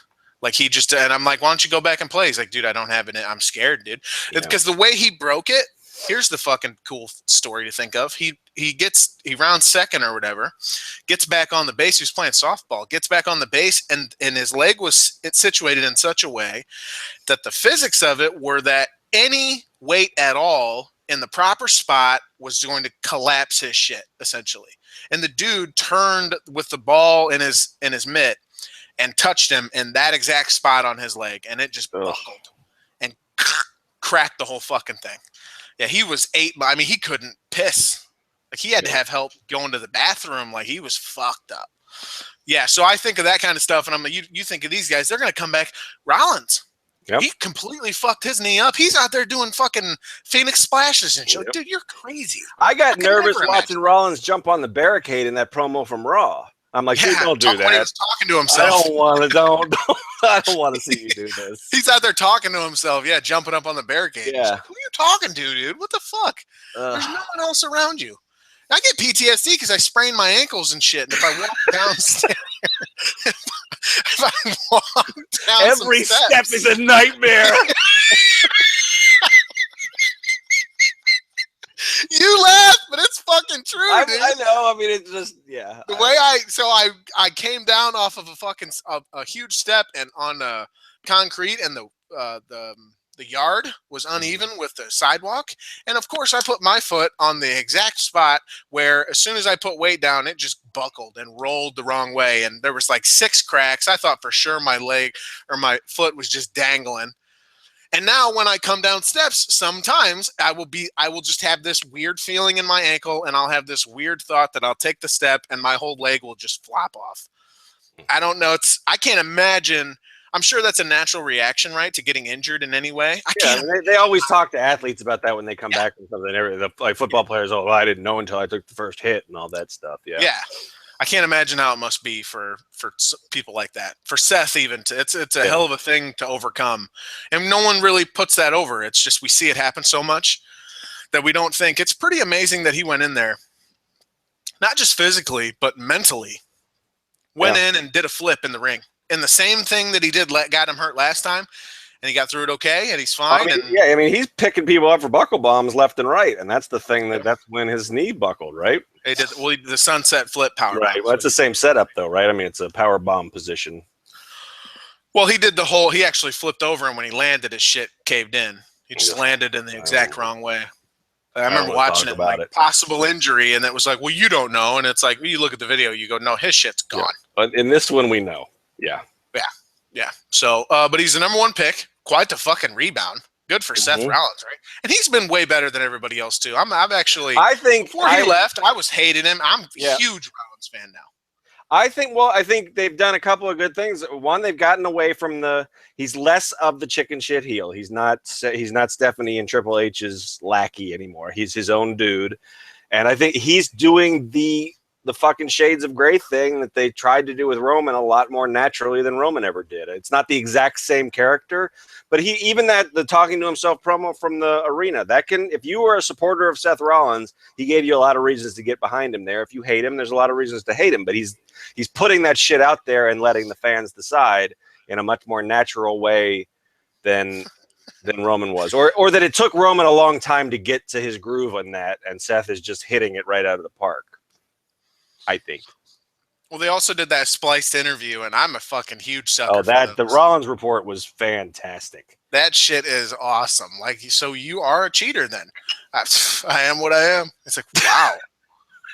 B: Like he just, and I'm like, why don't you go back and play? He's like, dude, I don't have it. I'm scared, dude. It's because the way he broke it. Here's the fucking cool story to think of. He rounds second or whatever, gets back on the base. He was playing softball, gets back on the base, and his leg was situated in such a way that the physics of it were that any weight at all in the proper spot was going to collapse his shit, essentially. And the dude turned with the ball in his mitt and touched him in that exact spot on his leg, and it just buckled and cracked the whole fucking thing. Yeah, he was 8. I mean, he couldn't piss. Like he had to have help going to the bathroom. Like he was fucked up. Yeah, so I think of that kind of stuff, and I'm like, you think of these guys? They're gonna come back. Rollins, he completely fucked his knee up. He's out there doing fucking Phoenix splashes and shit. Dude, you're crazy.
A: I got nervous watching Rollins jump on the barricade in that promo from Raw. I'm like, dude, don't do that.
B: When he was talking to himself.
A: I don't want to. I don't want to see you do this.
B: He's out there talking to himself. Yeah, jumping up on the barricade.
A: Yeah.
B: Like, who are you talking to, dude? What the fuck? There's no one else around you. I get PTSD because I sprain my ankles and shit. And if I walk downstairs, if I walk down
A: every step is a nightmare.
B: You laugh, but it's fucking true, dude.
A: I know. I mean, it's just
B: The way I came down off of a huge step and on concrete, and the yard was uneven with the sidewalk, and of course I put my foot on the exact spot where as soon as I put weight down, it just buckled and rolled the wrong way, and there was like 6 cracks. I thought for sure my leg or my foot was just dangling. And now when I come down steps, sometimes I will just have this weird feeling in my ankle, and I'll have this weird thought that I'll take the step and my whole leg will just flop off. I don't know. I can't imagine. I'm sure that's a natural reaction, right, to getting injured in any way.
A: They always talk to athletes about that when they come back from something. Like football players, I didn't know until I took the first hit and all that stuff. Yeah.
B: I can't imagine how it must be for people like that. For Seth, even it's a hell of a thing to overcome, and no one really puts that over. It's just we see it happen so much that we don't think. It's pretty amazing that he went in there, not just physically but mentally. Went in and did a flip in the ring, and the same thing that he did got him hurt last time, and he got through it okay, and he's fine.
A: I mean, he's picking people up for buckle bombs left and right, and that's the thing that's when his knee buckled, right?
B: He did the sunset flip power.
A: Right. Well, it's the same setup, though, right? I mean, it's a power bomb position.
B: Well, he did he actually flipped over, and when he landed, his shit caved in. He just landed in the exact wrong way. I remember watching it, like, possible injury, and it was like, well, you don't know. And it's like, you look at the video, you go, no, his shit's gone.
A: Yeah. But in this one, we know. Yeah.
B: So, but he's the #1 pick. Quite the fucking rebound. Good for Seth Rollins, right? And he's been way better than everybody else, too. I've actually, before he left, I was hating him. I'm a huge Rollins fan now.
A: I think they've done a couple of good things. One, they've gotten away from he's less of the chicken shit heel. He's not Stephanie and Triple H's lackey anymore. He's his own dude. And I think he's doing the fucking shades of gray thing that they tried to do with Roman a lot more naturally than Roman ever did. It's not the exact same character, but the talking to himself promo from the arena, if you were a supporter of Seth Rollins, he gave you a lot of reasons to get behind him there. If you hate him, there's a lot of reasons to hate him, but he's putting that shit out there and letting the fans decide in a much more natural way than Roman was, or that it took Roman a long time to get to his groove on that, and Seth is just hitting it right out of the park, I think.
B: Well, they also did that spliced interview, and I'm a fucking huge sucker.
A: Oh, the Rollins report was fantastic.
B: That shit is awesome. Like, so you are a cheater then? I am what I am. It's like, wow,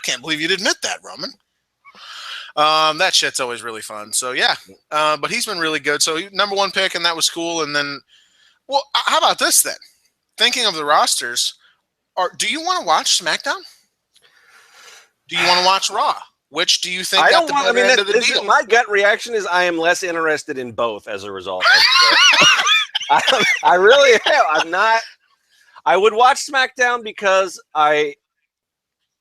B: can't believe you'd admit that, Roman. That shit's always really fun. So yeah, but he's been really good. So #1 pick, and that was cool. And then, well, how about this then? Thinking of the rosters, do you want to watch SmackDown? Do you want to watch Raw? Which do you think got the better end of the deal?
A: My gut reaction is I am less interested in both as a result. I really am. I'm not. I would watch SmackDown because I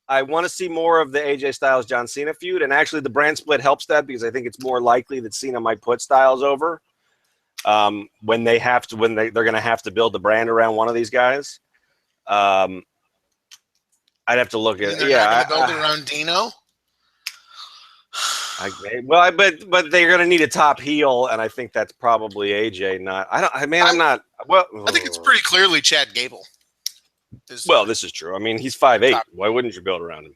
A: want to see more of the AJ Styles John Cena feud, and actually the brand split helps that because I think it's more likely that Cena might put Styles over when they're going to have to build the brand around one of these guys. I'd have to look at it.
B: Yeah, build it around Geno.
A: But they're going to need a top heel, and I think that's probably AJ. I'm not. Well,
B: I think it's pretty clearly Chad Gable.
A: This is true. I mean, he's 5'8". Why wouldn't you build around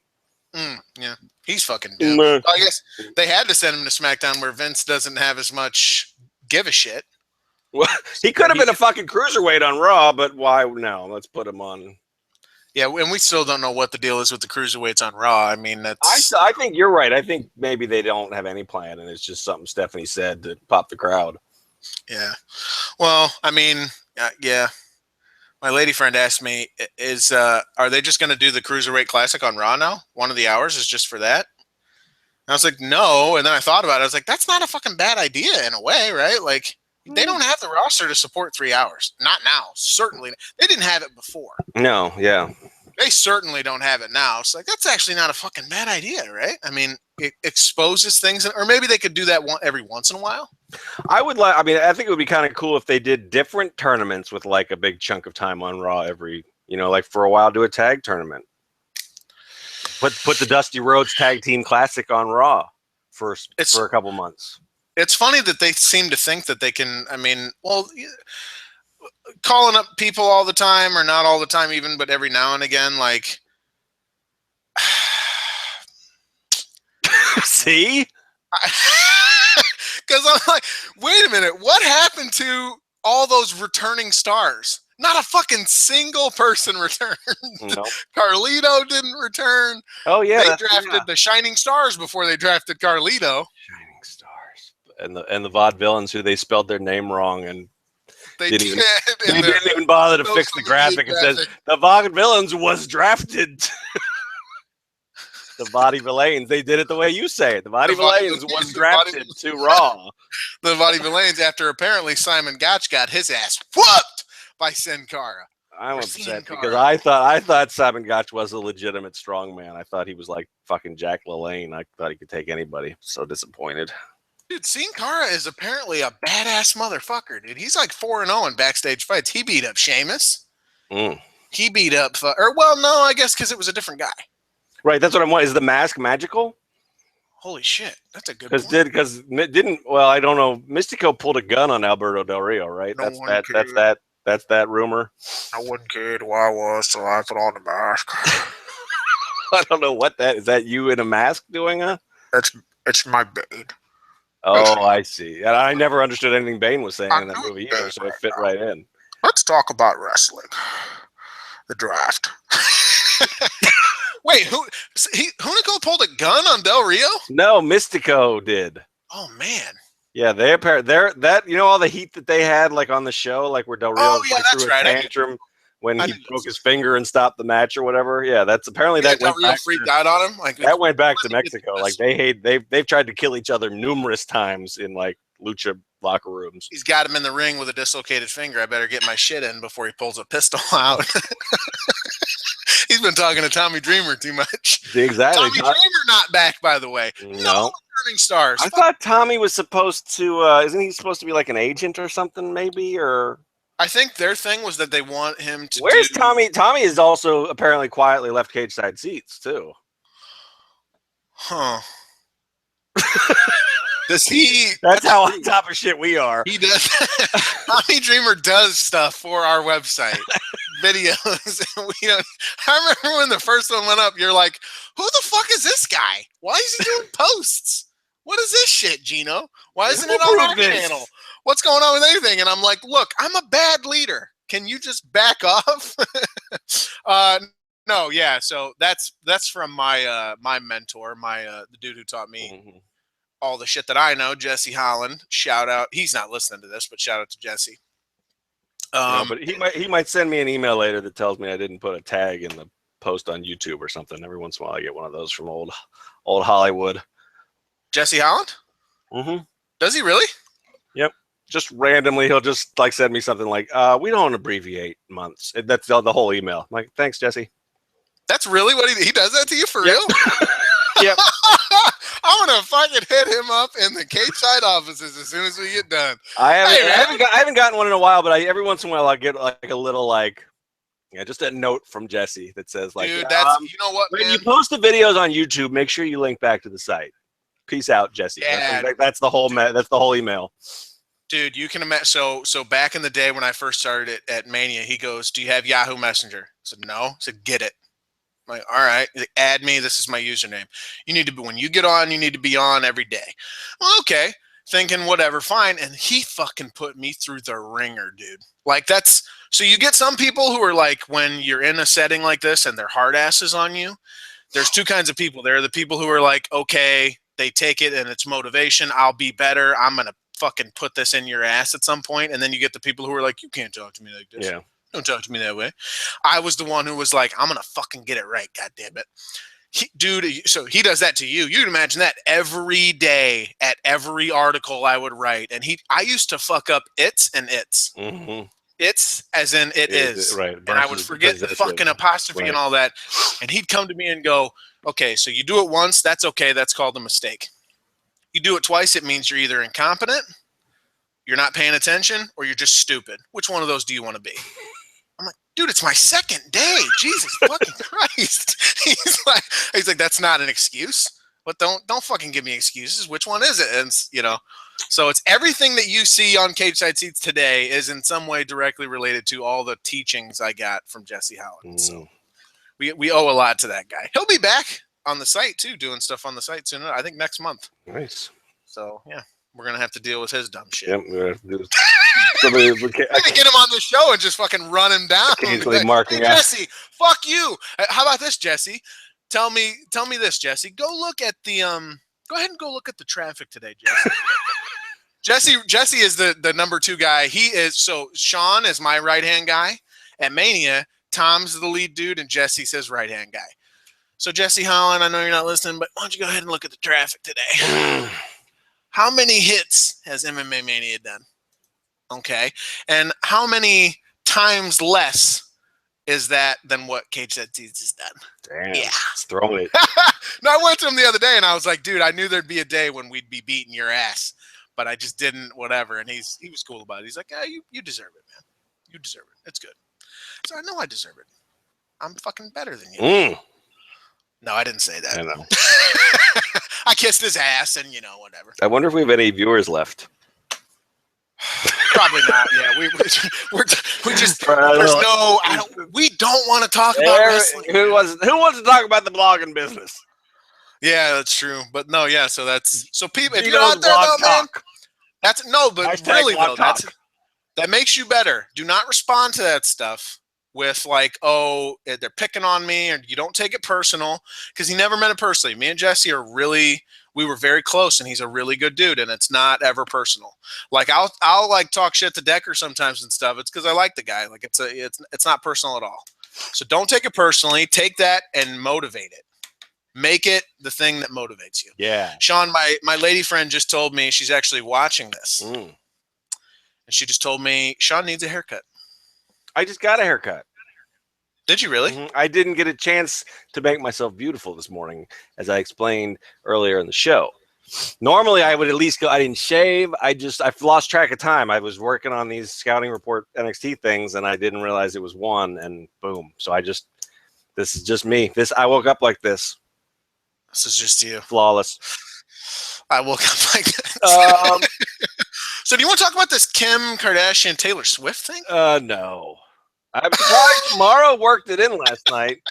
A: him?
B: Yeah, he's fucking doomed. I guess they had to send him to SmackDown where Vince doesn't have as much give a shit.
A: Well, he could have been a fucking cruiserweight on Raw, but why now? Let's put him on.
B: Yeah, and we still don't know what the deal is with the cruiserweights on Raw. I mean,
A: I think you're right. I think maybe they don't have any plan, and it's just something Stephanie said to pop the crowd.
B: Yeah. Well, I mean, yeah. My lady friend asked me, are they just going to do the Cruiserweight Classic on Raw now? One of the hours is just for that? And I was like, no. And then I thought about it. I was like, that's not a fucking bad idea in a way, right? Like, they don't have the roster to support 3 hours. Not now. Certainly. They didn't have it before.
A: No, yeah.
B: They certainly don't have it now. It's like, that's actually not a fucking bad idea, right? I mean, it exposes things. Or maybe they could do that every once in a while.
A: I think it would be kind of cool if they did different tournaments with like a big chunk of time on Raw like for a while, do a tag tournament. Put the Dusty Rhodes Tag Team Classic on Raw for a couple months.
B: It's funny that they seem to think that they can, calling up people all the time, or not all the time even, but every now and again, like,
A: see?
B: Because I'm like, wait a minute, what happened to all those returning stars? Not a fucking single person returned. Nope. Carlito didn't return.
A: Oh, yeah.
B: They drafted the Shining Stars before they drafted Carlito.
A: Shining Stars. And the Vaudevillains who they spelled their name wrong and they didn't even bother to fix the graphic. It says, the Vaudevillains was drafted. The Vaudevillains. They did it the way you say it. The Vaudevillains was drafted to Raw.
B: The Vaudevillains, after apparently Simon Gotch got his ass whooped by Sin Cara.
A: I'm
B: We're
A: upset
B: seeing
A: because
B: Cara.
A: I thought Simon Gotch was a legitimate strongman. I thought he was like fucking Jack LaLanne. I thought he could take anybody. So disappointed.
B: Dude, Sin Cara is apparently a badass motherfucker, dude. He's like 4-0 in backstage fights. He beat up Sheamus.
A: Mm.
B: He beat up, or well, no, I guess because it was a different guy.
A: Right, that's what I'm wondering. Is the mask magical?
B: Holy shit, that's a good
A: Because
B: point.
A: didn't well, I don't know. Mystico pulled a gun on Alberto Del Rio, right?
B: No one cared.
A: That's that rumor.
B: No one cared who I was, so I put on the mask.
A: I don't know what that is. That you in a mask doing a?
B: It's my Bane.
A: Oh, I see. And I never understood anything Bane was saying
B: I'm
A: in that
B: doing
A: movie either,
B: Bane
A: so it
B: right
A: fit
B: now.
A: right in.
B: Let's talk about wrestling. The draft. Wait, Hunico pulled a gun on Del Rio?
A: No, Mystico did.
B: Oh man.
A: Yeah, they're that all the heat that they had like on the show, like where Del Rio
B: Oh yeah,
A: like,
B: that's
A: threw
B: right.
A: a tantrum when
B: I
A: he
B: knew
A: broke
B: this.
A: his finger and stopped the match or whatever. Yeah, that's apparently that
B: Del
A: went
B: Rio
A: back
B: freaked out on him. Like
A: that went back to Mexico. Like they've tried to kill each other numerous times in like lucha locker rooms.
B: He's got him in the ring with a dislocated finger. I better get my shit in before he pulls a pistol out. He's been talking to Tommy Dreamer too much.
A: Exactly.
B: Tommy Dreamer not back, by the way.
A: No.
B: Returning stars.
A: I thought Tommy was supposed to. Isn't he supposed to be like an agent or something? Maybe or.
B: I think their thing was that they want him to.
A: Where's Tommy? Tommy is also apparently quietly left cage side seats too.
B: Huh. Does he?
A: That's how on top of shit we are.
B: He does. Tommy Dreamer does stuff for our website, videos. We don't. I remember when the first one went up. You're like, "Who the fuck is this guy? Why is he doing posts? What is this shit, Geno? Why isn't it on our channel? What's going on with anything?" And I'm like, "Look, I'm a bad leader. Can you just back off?" No, yeah. So that's from my my mentor, the dude who taught me all the shit that I know, Jesse Holland. Shout out. He's not listening to this, but shout out to Jesse.
A: No, but he might send me an email later that tells me I didn't put a tag in the post on YouTube or something. Every once in a while, I get one of those from old Hollywood.
B: Jesse Holland?
A: Mm-hmm.
B: Does he really?
A: Yep. Just randomly, he'll just like send me something like, "We don't abbreviate months." That's the whole email. I'm like, thanks, Jesse.
B: That's really what he does that to you for real?
A: Yep.
B: I'm gonna fucking hit him up in the cage side offices as soon as we get done.
A: I haven't gotten one in a while, but every once in a while I get like a little just a note from Jesse that says like,
B: "Dude, that's you know what,
A: when
B: man?
A: you post the videos on YouTube, make sure you link back to the site. Peace out, Jesse."
B: Yeah,
A: that's the whole email.
B: Dude, you can imagine. So back in the day when I first started at Mania, he goes, "Do you have Yahoo Messenger?" I said, "No." I said, "Get it." I'm like, all right, add me. This is my username. You need to be, when you get on, you need to be on every day. Well, okay. Thinking whatever, fine. And he fucking put me through the ringer, dude. Like so you get some people who are like, when you're in a setting like this and they're hard asses on you, there's two kinds of people. There are the people who are like, okay, they take it and it's motivation. I'll be better. I'm going to fucking put this in your ass at some point. And then you get the people who are like, you can't talk to me like this.
A: Yeah.
B: Don't talk to me that way. I was the one who was like, I'm going to fucking get it right. God damn it. Dude, so he does that to you. You can imagine that every day at every article I would write. And I used to fuck up its and its.
A: Mm-hmm.
B: It's as in it is.
A: Right.
B: And I would forget the fucking apostrophe and all that. And he'd come to me and go, okay, so you do it once. That's okay. That's called a mistake. You do it twice. It means you're either incompetent, you're not paying attention, or you're just stupid. Which one of those do you want to be? I'm like, dude, it's my second day. Jesus fucking Christ. He's like, that's not an excuse. But don't fucking give me excuses. Which one is it? And so it's everything that you see on Cage Side Seats today is in some way directly related to all the teachings I got from Jesse Holland. So we owe a lot to that guy. He'll be back on the site too, doing stuff on the site soon. I think next month.
A: Nice.
B: So yeah, we're gonna have to deal with his dumb shit.
A: Yep, we're gonna have to do
B: I can get him on the show and just fucking run him down.
A: Occasionally marking
B: out. Jesse, fuck you. How about this, Jesse? Tell me this, Jesse. Go look at the Go ahead and go look at the traffic today, Jesse. Jesse is the number 2 guy. He is Sean is my right hand guy at Mania. Tom's the lead dude, and Jesse's his right hand guy. So Jesse Holland, I know you're not listening, but why don't you go ahead and look at the traffic today? How many hits has MMA Mania done? Okay. And how many times less is that than what Cage said is done.
A: Damn.
B: Yeah.
A: He's throwing it.
B: No, I went to him the other day and I was like, dude, I knew there'd be a day when we'd be beating your ass, but I just didn't, whatever. And he was cool about it. He's like, you deserve it, man. You deserve it. It's good. So I know I deserve it. I'm fucking better than you. No, I didn't say that.
A: I know.
B: I kissed his ass and, whatever.
A: I wonder if we have any viewers left.
B: Probably not. Yeah, we just there's no. We don't want to talk about wrestling.
A: Who wants to talk about the blogging business?
B: Yeah, that's true. But no, yeah. So people, if you're out there though, man, that's no. But hashtag really though, that makes you better. Do not respond to that stuff with like, oh, they're picking on me, or you don't take it personal, because he never meant it personally. Me and Jesse we were very close, and he's a really good dude, and it's not ever personal. Like I'll like talk shit to Decker sometimes and stuff. It's because I like the guy. Like it's not personal at all. So don't take it personally. Take that and motivate it. Make it the thing that motivates you.
A: Yeah.
B: Sean, my lady friend just told me she's actually watching this, and she just told me Sean needs a haircut.
A: I just got a haircut.
B: Did you really?
A: I didn't get a chance to make myself beautiful this morning, as I explained earlier in the show. Normally, I would at least go. I didn't shave. I've lost track of time. I was working on these scouting report NXT things, and I didn't realize it was one. And boom! So this is just me. I woke up like this.
B: This is just you.
A: Flawless.
B: I woke up like this. So, do you want to talk about this Kim Kardashian Taylor Swift thing?
A: No. I'm surprised Morrow worked it in last night.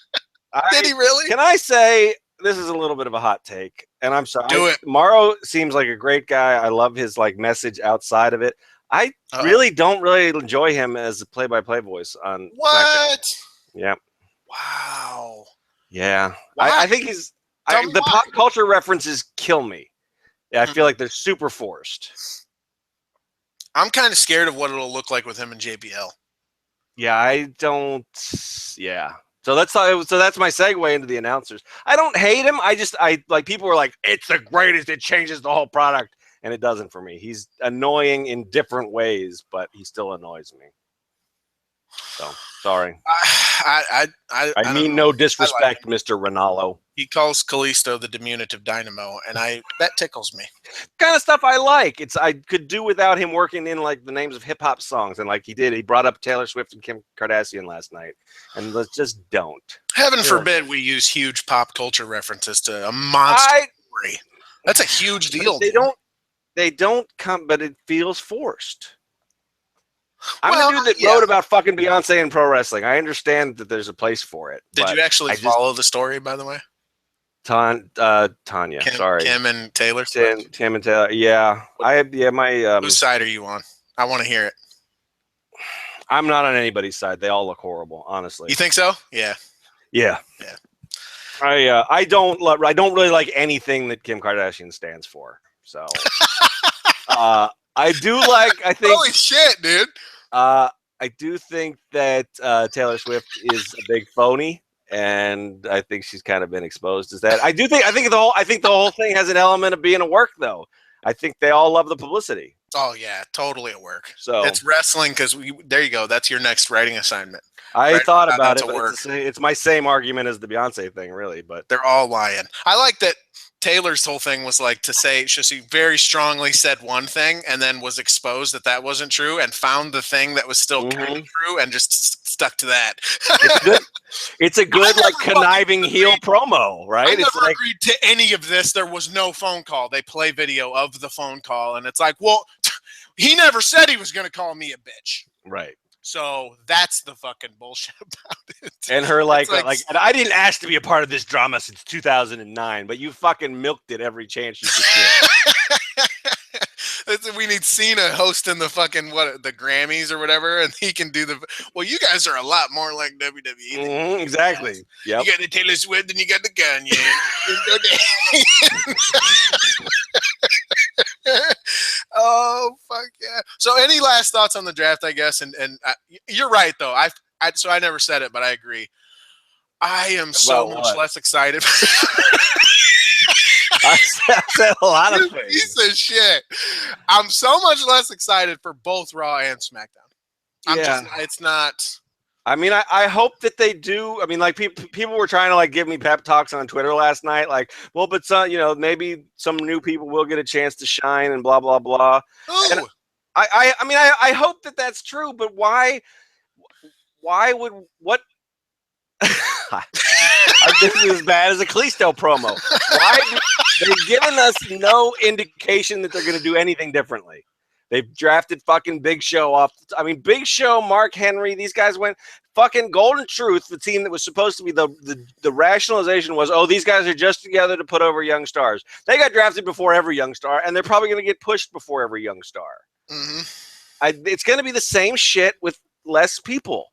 B: Did he really?
A: Can I say this is a little bit of a hot take? And I'm sorry.
B: Do it.
A: Morrow seems like a great guy. I love his like message outside of it. I really don't enjoy him as a play-by-play voice on
B: what?
A: SmackDown. Yeah.
B: Wow.
A: Yeah.
B: Why?
A: I think the pop culture references kill me. Yeah, I feel like they're super forced.
B: I'm kind of scared of what it'll look like with him and JBL.
A: Yeah, I don't. Yeah. So that's my segue into the announcers. I don't hate him. I like people were like, it's the greatest. It changes the whole product. And it doesn't for me. He's annoying in different ways, but he still annoys me. So sorry.
B: I
A: mean no disrespect, Mr. Ronaldo.
B: He calls Kalisto the diminutive dynamo, and that tickles me.
A: Kind of stuff I like. I could do without him working in like the names of hip hop songs, and like he did. He brought up Taylor Swift and Kim Kardashian last night, and let's just don't.
B: Heaven forbid we use huge pop culture references to a monster story. That's a huge deal.
A: They don't come, but it feels forced. I'm the dude that wrote about fucking Beyonce and pro wrestling. I understand that there's a place for it.
B: Did you actually follow the story, by the way?
A: Tanya. Sorry.
B: Kim and Taylor.
A: Tim and Taylor. Yeah. My.
B: Whose side are you on? I want to hear it.
A: I'm not on anybody's side. They all look horrible, honestly.
B: You think so? Yeah.
A: Yeah. Yeah. I don't really like anything that Kim Kardashian stands for. So. I do like. I think.
B: Holy shit, dude.
A: I do think that Taylor Swift is a big phony, and I think she's kind of been exposed as that. I think the whole thing has an element of being a work, though. I think they all love the publicity.
B: Oh yeah, totally at work.
A: So
B: it's wrestling because there you go. That's your next writing assignment.
A: I thought about it. But it's my same argument as the Beyonce thing, really. But
B: they're all lying. I like that. Taylor's whole thing was like to say she very strongly said one thing and then was exposed that wasn't true and found the thing that was still kind of true and just stuck to that.
A: It's a good like conniving heel promo, right?
B: I never agreed to any of this. There was no phone call. They play video of the phone call and it's like, well, he never said he was going to call me a bitch.
A: Right.
B: So that's the fucking bullshit about it.
A: And her like and I didn't ask to be a part of this drama since 2009, but you fucking milked it every chance you could
B: get. We need Cena hosting the fucking the Grammys or whatever, and he can do the. Well, you guys are a lot more like WWE.
A: Exactly. Yeah.
B: You got the Taylor Swift and you got the Kanye. Oh fuck yeah! So, any last thoughts on the draft? I guess, and you're right though. So I never said it, but I agree. I am so much less excited.
A: I said a lot of things.
B: Piece of shit. I'm so much less excited for both Raw and SmackDown. It's not.
A: I mean, I hope that they do. I mean, like people were trying to like give me pep talks on Twitter last night, like, well, but some, maybe some new people will get a chance to shine and blah blah blah. And
B: Ooh.
A: I mean, I hope that that's true, but why? Why would what? This is as bad as a Kalisto promo. Why? They've given us no indication that they're going to do anything differently. They've drafted fucking Big Show off. I mean, Big Show, Mark Henry, these guys went fucking Golden Truth, the team that was supposed to be the rationalization was, oh, these guys are just together to put over young stars. They got drafted before every young star, and they're probably going to get pushed before every young star.
B: Mm-hmm.
A: It's going to be the same shit with less people.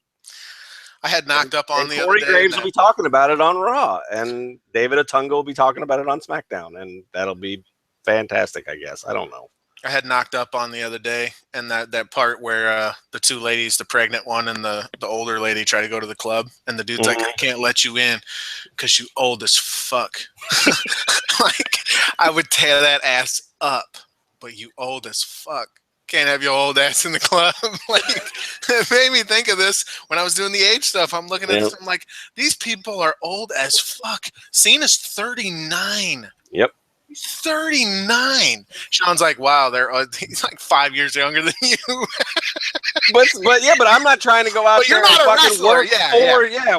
B: I had knocked up on the
A: Corey
B: other day.
A: Graves will be talking about it on Raw, and David Otunga will be talking about it on SmackDown, and that'll be fantastic, I guess. I don't know.
B: I had knocked up on the other day, and that part where the two ladies, the pregnant one and the older lady, try to go to the club, and the dude's like, I can't let you in because you old as fuck. Like, I would tear that ass up, but you old as fuck. Can't have your old ass in the club. Like, it made me think of this when I was doing the age stuff. I'm looking at this, I'm like, these people are old as fuck. Cena's 39.
A: Yep.
B: 39. Sean's like, wow, he's like 5 years younger than you.
A: but I'm not trying to go out there
B: and fucking
A: work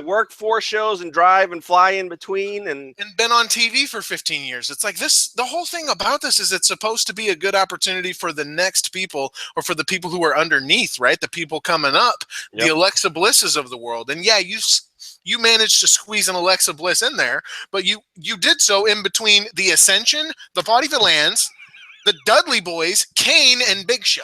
A: work 4 shows and drive and fly in between and
B: been on TV for 15 years. It's like this. The whole thing about this is it's supposed to be a good opportunity for the next people, or for the people who are underneath, right? The people coming up, the Alexa Blisses of the world. And yeah, you managed to squeeze an Alexa Bliss in there, but you did so in between the Ascension, the Party Villans, the Dudley Boys, Kane, and Big Show.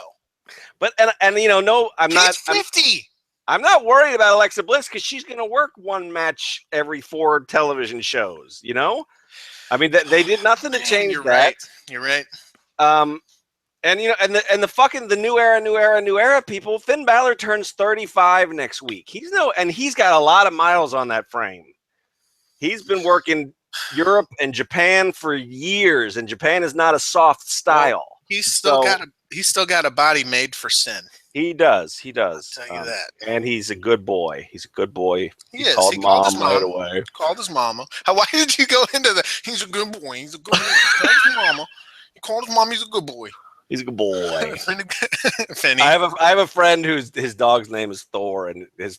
A: But and no, I'm not
B: 50.
A: I'm not worried about Alexa Bliss because she's going to work one match every 4 television shows. I mean, they did nothing to change that.
B: Right. You're right.
A: And and the fucking the new era people. Finn Balor turns 35 next week. He's got a lot of miles on that frame. He's been working Europe and Japan for years, and Japan is not a soft style.
B: Well, he's still got a body made for sin.
A: He does.
B: I'll tell you that.
A: And he's a good boy. He
B: is.
A: Called
B: he called his
A: mom
B: mom
A: right away.
B: Called his mama. Why did you go into that? He's a good boy. He's a good boy. He called his mama. He called his mom. He's a good boy.
A: He's a good boy.
B: Finny.
A: I have a friend whose his dog's name is Thor, and his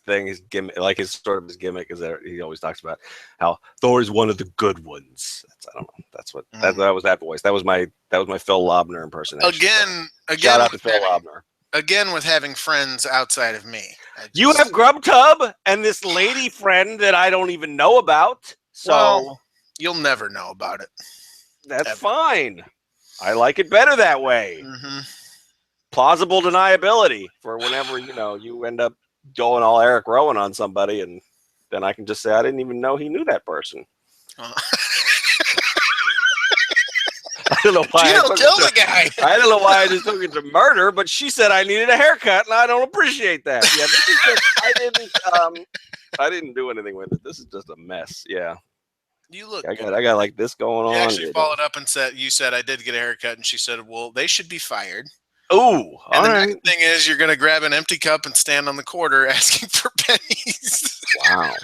A: gimmick, like his gimmick is that he always talks about how Thor is one of the good ones. I don't know. That's what that was. That voice. That was my Phil Lobner impersonation.
B: Again,
A: shout out to Phil Lobner.
B: Again, with having friends outside of me.
A: You have Grubtub and this lady friend that I don't even know about. So
B: you'll never know about it.
A: That's fine. I like it better that way.
B: Mm-hmm.
A: Plausible deniability for whenever you end up going all Eric Rowan on somebody, and then I can just say I didn't even know he knew that person. I don't know why.
B: Geno killed the guy.
A: I don't know why I just took it to murder, but she said I needed a haircut, and I don't appreciate that. Yeah, this is just I didn't do anything with it. This is just a mess. Yeah.
B: You look.
A: I got like this going on.
B: Yeah, she followed up and said, "You said I did get a haircut," and she said, "Well, they should be fired."
A: Oh,
B: and the next thing is you're going to grab an empty cup and stand on the corner asking for pennies.
A: Wow.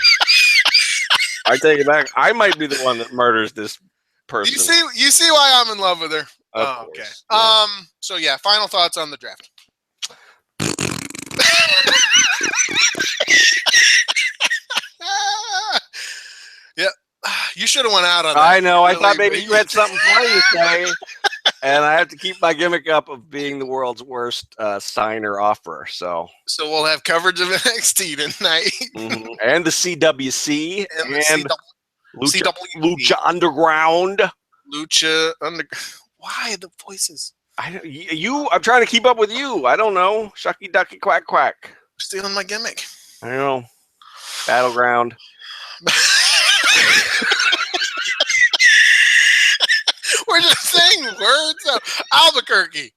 A: I take it back. I might be the one that murders this person.
B: You see why I'm in love with her.
A: Of course,
B: okay.
A: Yeah.
B: So yeah, final thoughts on the draft. Yep. You should have went out on that.
A: I know. I thought maybe you had something funny to say, and I have to keep my gimmick up of being the world's worst signer offerer. So
B: we'll have coverage of NXT tonight,
A: and the CWC and Lucha Underground.
B: Lucha Underground. Why the voices?
A: I'm trying to keep up with you. I don't know. Shucky ducky quack quack.
B: Stealing my gimmick.
A: I know. Battleground.
B: We're just saying words. Albuquerque.